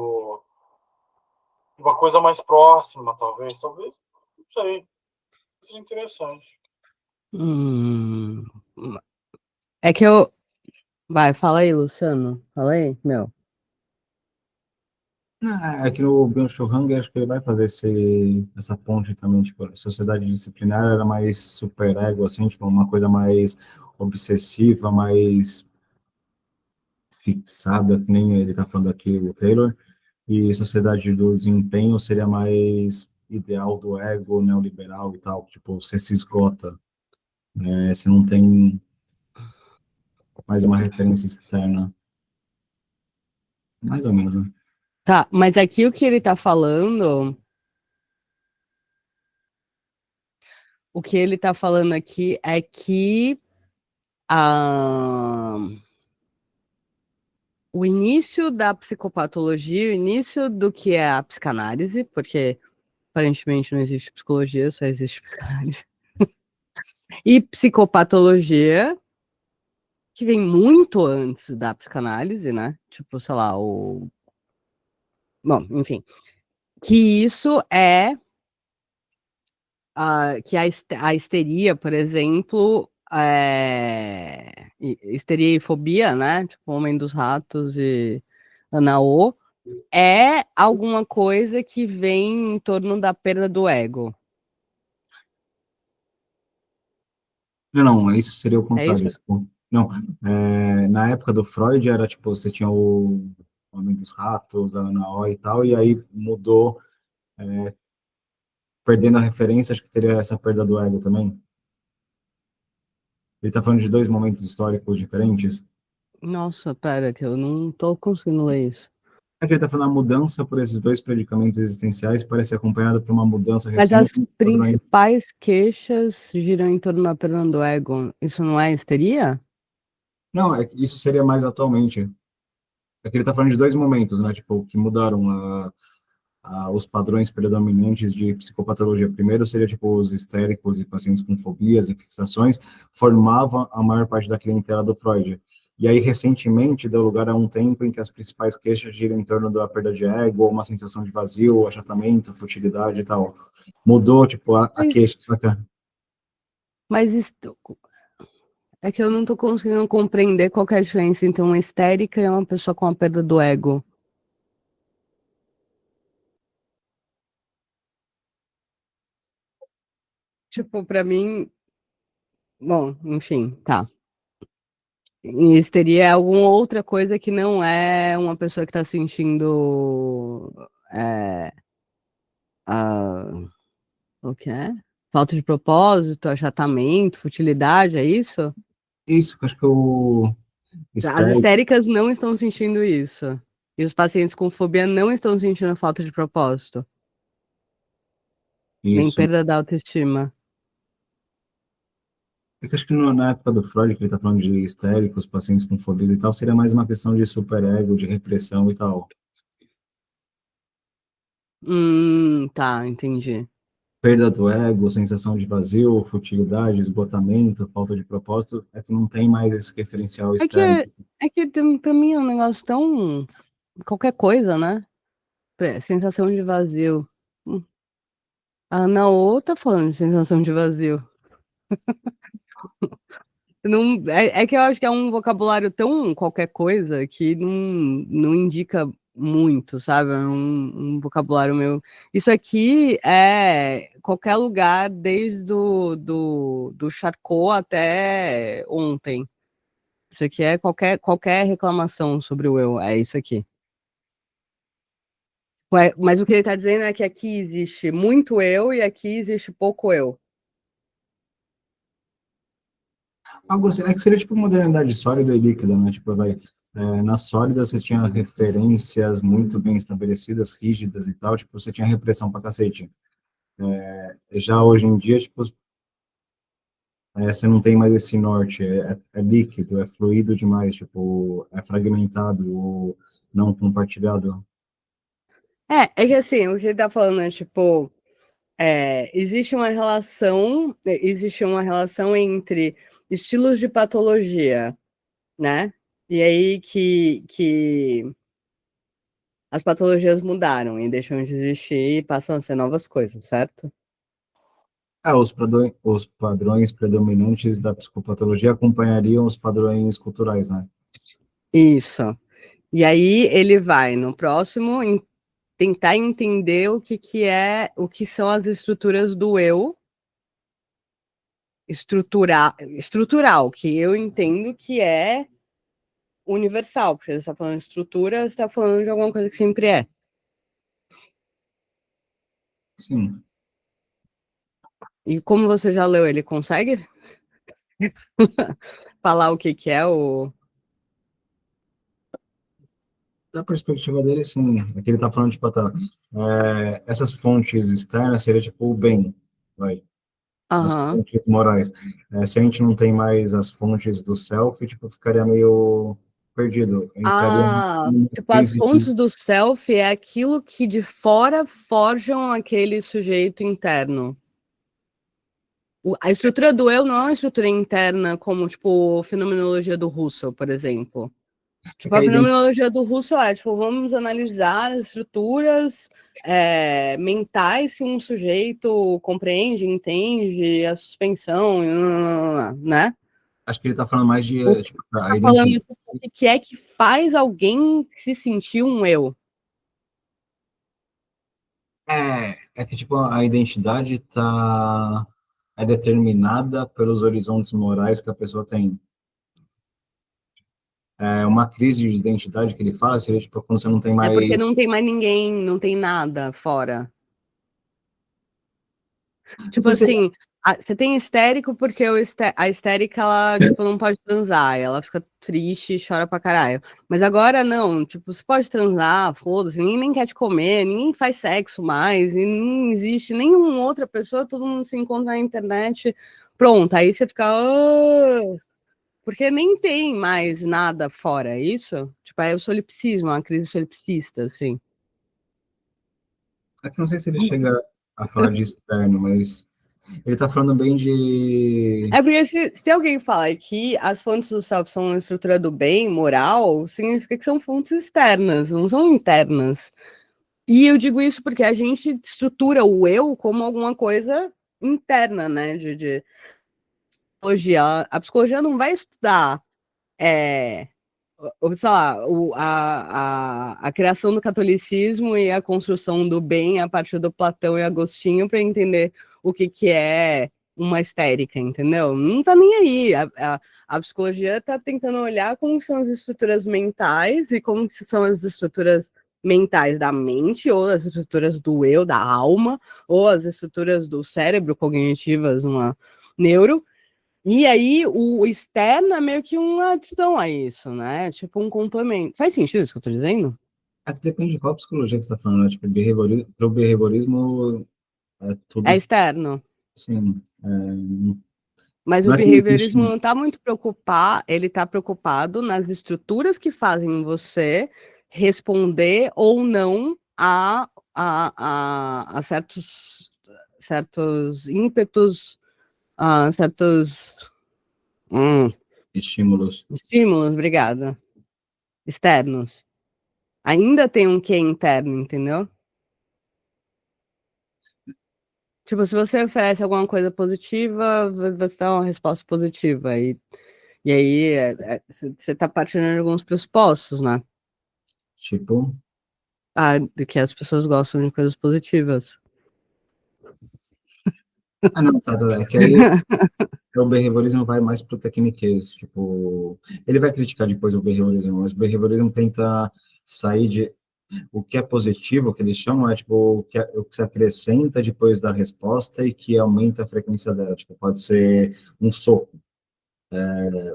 uma coisa mais próxima, talvez. Talvez, não sei. Seja interessante. Hum, é que eu. Vai, fala aí, Luciano. Fala aí, meu. Aqui no Byung-Chul Han, acho que ele vai fazer essa ponte também, tipo, a sociedade disciplinar era mais superego, assim, tipo, uma coisa mais obsessiva, mais fixada, que nem ele está falando aqui, o Taylor, e sociedade do desempenho seria mais ideal do ego neoliberal e tal, tipo, você se esgota, né? Você não tem mais uma referência externa, mais ou menos, né? Tá, mas aqui o que ele tá falando. O que ele tá falando aqui é que a, o início da psicopatologia, o início do que é a psicanálise, porque aparentemente não existe psicologia, só existe psicanálise. E psicopatologia, que vem muito antes da psicanálise, né? Tipo, sei lá, o. Bom, enfim. que isso é que a histeria, por exemplo, histeria e fobia, né? Tipo, Homem dos Ratos e Anaô, é alguma coisa que vem em torno da perda do ego. Não, isso seria o É isso? contrário. Tipo, não, na época do Freud era tipo, você tinha o Homem dos Ratos, a Ana O e tal, e aí mudou, perdendo a referência, acho que teria essa perda do ego também. Ele tá falando de dois momentos históricos diferentes. Nossa, pera, que eu não tô conseguindo ler isso. É que ele tá falando a mudança por esses dois predicamentos existenciais parece acompanhada por uma mudança Mas as recente dos padrões. principais queixas giram em torno da perda do ego. Isso não é histeria? Não, isso seria mais atualmente. É que ele tá falando de dois momentos, né? Tipo, que mudaram os padrões predominantes de psicopatologia. Primeiro seria, tipo, os histéricos e pacientes com fobias e fixações, formavam a maior parte da clientela do Freud. E aí, recentemente, deu lugar a um tempo em que as principais queixas giram em torno da perda de ego, ou uma sensação de vazio, achatamento, futilidade e tal. Mudou, tipo, a Mas, queixa, saca? mas é que eu não tô conseguindo compreender qual que é a diferença entre uma histérica e uma pessoa com a perda do ego. Tipo, pra mim, bom, enfim, tá. Histeria é alguma outra coisa que não é uma pessoa que tá sentindo é, a- o que é? Falta de propósito, achatamento, futilidade, é isso? Isso, acho que o As histérico, histéricas não estão sentindo isso. E os pacientes com fobia não estão sentindo falta de propósito, nem isso. perda da autoestima. É que acho que na época do Freud, que ele tá falando de histéricos, pacientes com fobias e tal, seria mais uma questão de superego, de repressão e tal. Tá, entendi. Perda do ego, sensação de vazio, futilidade, esgotamento, falta de propósito, é que não tem mais esse referencial É que, externo. pra mim é um negócio tão qualquer coisa, né? Sensação de vazio. Hum. A Ana O tá falando de sensação de vazio. Não, é que eu acho que é um vocabulário tão qualquer coisa que não indica muito, sabe? É um vocabulário meu. Isso aqui é qualquer lugar, desde do Charcot até ontem. Isso aqui é qualquer reclamação sobre o eu, é isso aqui. Ué, mas o que ele está dizendo é que aqui existe muito eu e aqui existe pouco eu. Algo assim, é que seria tipo modernidade sólida e líquida, né? Tipo, na sólida você tinha referências muito bem estabelecidas, rígidas e tal, tipo, você tinha repressão pra cacete. Já hoje em dia, tipo, você não tem mais esse norte, é líquido, é fluido demais, tipo, é fragmentado ou não compartilhado. É que assim, o que ele tá falando é tipo, existe uma relação entre estilos de patologia, né? E aí que as patologias mudaram e deixam de existir e passam a ser novas coisas, certo? Os padrões predominantes da psicopatologia acompanhariam os padrões culturais, né? Isso. E aí ele vai no próximo tentar entender o que são as estruturas do eu estrutural, que eu entendo que é universal, porque você está falando de estrutura, você está falando de alguma coisa que sempre é. Sim. E como você já leu, ele consegue falar o que é o. Da perspectiva dele, sim. Aqui ele está falando, tipo, essas fontes externas seria tipo o bem, vai, as Aham. fontes morais. Se a gente não tem mais as fontes do self, tipo, ficaria meio perdido. Entraria Ah, numa tipo, as crise fontes de... do self é aquilo que de fora forjam aquele sujeito interno. A estrutura do eu não é uma estrutura interna, como, tipo, fenomenologia do Russell, por exemplo. Tipo, a fenomenologia do Russell é, tipo, vamos analisar as estruturas mentais que um sujeito compreende, entende, a suspensão, né? Acho que ele está falando mais de tipo, a Tá falando identidade. o que é que faz alguém se sentir um eu. É que tipo, a identidade é determinada pelos horizontes morais que a pessoa tem. É uma crise de identidade que ele fala, seria tipo, quando você não tem É porque mais. não tem mais ninguém, não tem nada fora. Não Tipo sei se assim, você tem histérico porque a histérica, ela, tipo, não pode transar, ela fica triste e chora pra caralho. Mas agora não, tipo, você pode transar, foda-se, ninguém nem quer te comer, ninguém faz sexo mais, e não existe nenhuma outra pessoa, todo mundo se encontra na internet, pronto, aí você fica... "Ah", porque nem tem mais nada fora, é isso? Tipo, é o solipsismo, uma crise solipsista, assim. é que não sei se ele chega a falar de externo, mas ele está falando bem de. É porque se alguém fala que as fontes do self são uma estrutura do bem, moral, significa que são fontes externas, não são internas. E eu digo isso porque a gente estrutura o eu como alguma coisa interna, né? De psicologia. A psicologia não vai estudar, sei lá, a criação do catolicismo e a construção do bem a partir do Platão e Agostinho para entender o que é uma histérica, entendeu? Não tá nem aí. A psicologia está tentando olhar como são as estruturas mentais e como são as estruturas mentais da mente, ou as estruturas do eu, da alma, ou as estruturas do cérebro cognitivas, uma neuro, e aí, o externo é meio que uma adição a isso, né? Tipo um complemento. Faz sentido isso que eu tô dizendo? É que depende de qual psicologia que você está falando, né? Tipo, pro behaviorismo é tudo É externo. assim. Mas o Não é que não existe. behaviorismo não tá muito preocupado, ele tá preocupado nas estruturas que fazem você responder ou não a certos ímpetos, a certos Estímulos. estímulos, obrigada, externos. Ainda tem um quê interno, entendeu? Tipo, se você oferece alguma coisa positiva, você dá uma resposta positiva. E aí, você tá partindo de alguns pressupostos, né? Tipo. Ah, de que as pessoas gostam de coisas positivas. Ah, não, tá. É que aí o behaviorismo vai mais pro tecniquez. Tipo, ele vai criticar depois o behaviorismo, mas o behaviorismo tenta sair de. O que é positivo, o que eles chamam, é tipo o que se acrescenta depois da resposta e que aumenta a frequência dela. Tipo, pode ser um soco.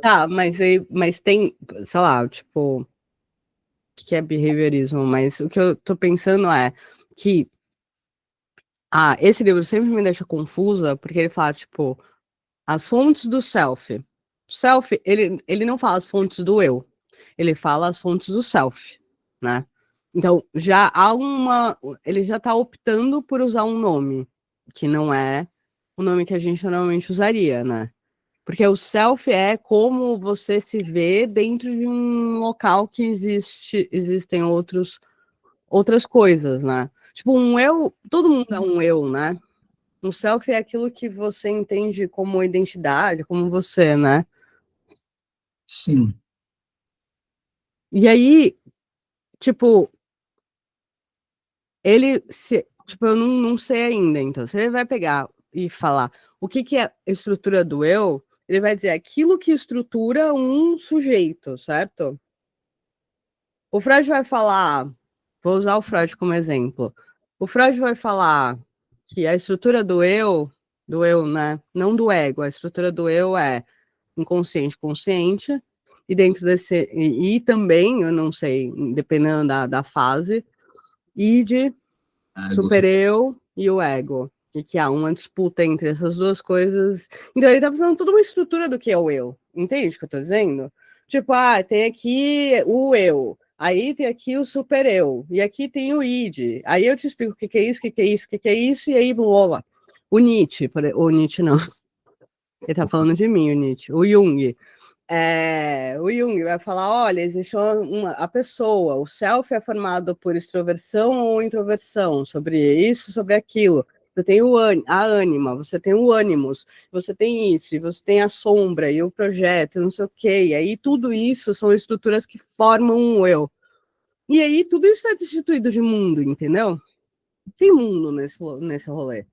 Tá, mas tem, sei lá, tipo, o que é behaviorismo? Mas o que eu tô pensando é que, esse livro sempre me deixa confusa, porque ele fala, tipo, as fontes do self. O self, ele não fala as fontes do eu, ele fala as fontes do self, né? Então, já há ele já tá optando por usar um nome, que não é o nome que a gente normalmente usaria, né? Porque o self é como você se vê dentro de um local que existem outras coisas, né? Tipo, um eu, todo mundo é um eu, né? Um self é aquilo que você entende como identidade, como você, né? Sim. E aí, tipo, tipo, eu não sei ainda, então, se ele vai pegar e falar o que é a estrutura do eu, ele vai dizer aquilo que estrutura um sujeito, certo? O Freud vai falar, vou usar o Freud como exemplo. O Freud vai falar que a estrutura do eu, né? Não do ego, a estrutura do eu é inconsciente, consciente, e dentro desse. E também, eu não sei, dependendo da fase, id, supereu e o ego. E que há uma disputa entre essas duas coisas. Então ele tá fazendo toda uma estrutura do que é o eu. Entende o que eu tô dizendo? Tipo, tem aqui o eu. Aí tem aqui o super eu. E aqui tem o id. Aí eu te explico o que é isso, o que é isso, o que é isso, e aí blá, blá. O Nietzsche, o Nietzsche não. Ele tá falando de mim, o Nietzsche. O Jung. o Jung vai falar, olha, existe a pessoa, o self é formado por extroversão ou introversão, sobre isso, sobre aquilo. Você tem a ânima, você tem o ânimos, você tem isso, e você tem a sombra e o projeto, não sei o quê. E aí tudo isso são estruturas que formam um eu. E aí tudo isso é destituído de mundo, entendeu? Tem mundo nesse rolê.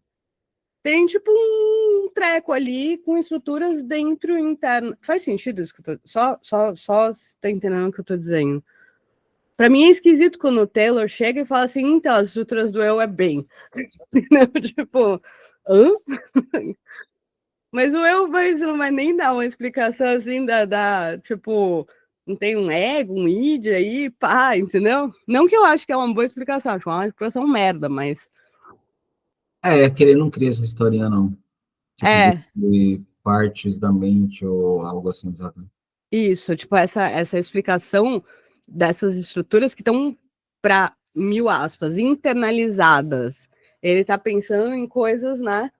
Tem tipo um treco ali com estruturas dentro e interno. Faz sentido isso que eu tô. Só tá entendendo o que eu tô dizendo. Pra mim é esquisito quando o Taylor chega e fala assim, então, as estruturas do eu é bem. Tipo, hã? Mas o eu você não vai nem dar uma explicação assim tipo, não tem um ego, um id aí, pá, entendeu? Não que eu acho que é uma boa explicação, acho uma explicação merda, mas. É que ele não cria essa historinha, não. Tipo, É, de partes da mente ou algo assim, sabe? isso, tipo, essa explicação dessas estruturas que estão, para mil aspas, internalizadas. Ele tá pensando em coisas, né?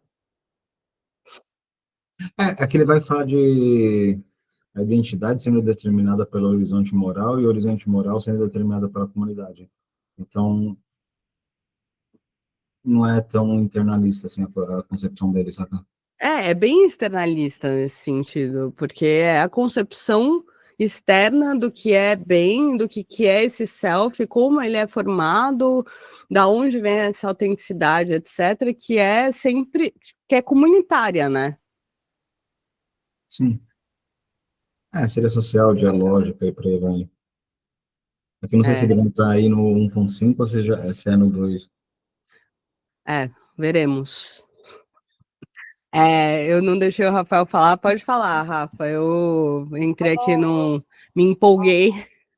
Aqui ele vai falar de a identidade sendo determinada pelo horizonte moral e o horizonte moral sendo determinada pela comunidade. Então, não é tão internalista assim a concepção dele, saca? É bem externalista nesse sentido, porque é a concepção externa do que é bem, do que é esse self, como ele é formado, da onde vem essa autenticidade, etc., que é sempre, que é comunitária, né? Sim. Seria social, dialógica e por aí vai. Aqui não sei se É, ele vai entrar aí no 1.5 ou se é no 2. veremos. Eu não deixei o Rafael falar, pode falar, Rafa. Eu entrei aqui no. Me empolguei.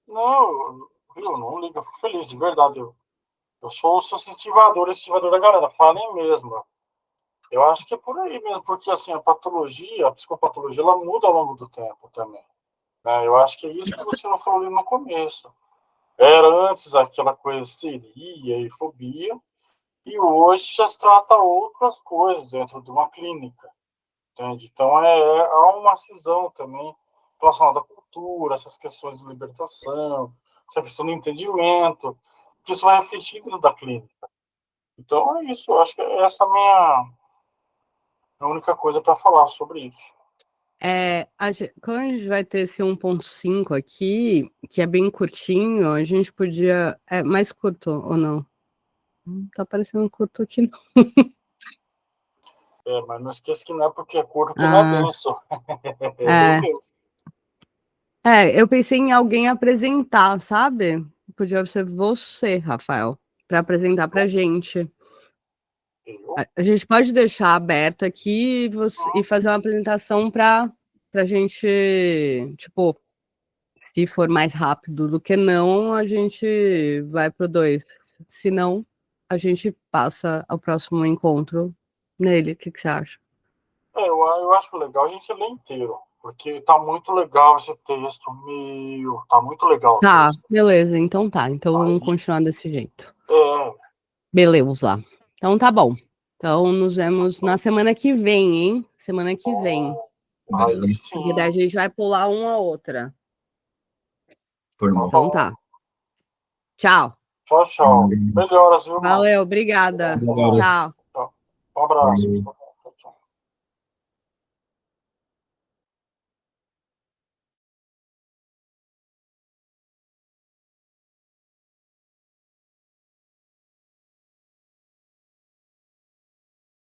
Não, viu, não liga, eu fico feliz, de verdade. Eu sou incentivador da galera, falem mesmo. Eu acho que é por aí mesmo, porque assim, a psicopatologia, ela muda ao longo do tempo também. Né? Eu acho que é isso que você não falou ali no começo. Era antes aquela coisa histeria e fobia, e hoje já se trata outras coisas dentro de uma clínica, entende? Então há uma cisão também relacionada à cultura, essas questões de libertação, essa questão do entendimento, que isso vai refletir dentro da clínica. Então é isso, eu acho que essa é a única coisa para falar sobre isso. Quando a gente vai ter esse 1.5 aqui, que é bem curtinho, a gente podia. É mais curto ou não? Não tá parecendo curto aqui, não. Mas não esqueça que não é porque é curto que não é Ah, denso. é. Beleza. Eu pensei em alguém apresentar, sabe? Podia ser você, Rafael, para apresentar pra gente. A gente pode deixar aberto aqui e fazer uma apresentação para a gente, tipo, se for mais rápido do que não, a gente vai pro 2. Se não, a gente passa ao próximo encontro nele. O que você acha? Eu acho legal a gente ler inteiro, porque tá muito legal esse texto, tá muito legal o Tá, texto. beleza. Então tá. Então vamos Aí, continuar desse jeito. é, Beleza. Então tá bom. Então nos vemos na semana que vem, hein? Semana que vem. Beleza? aí Porque daí a sim, gente vai pular uma a outra. tá Formal. Então bom. tá. Tchau. Tchau, tchau. Melhoras, viu, Valeu, Márcio? obrigada. Até mais. Tchau. Tchau. Um abraço. Valeu.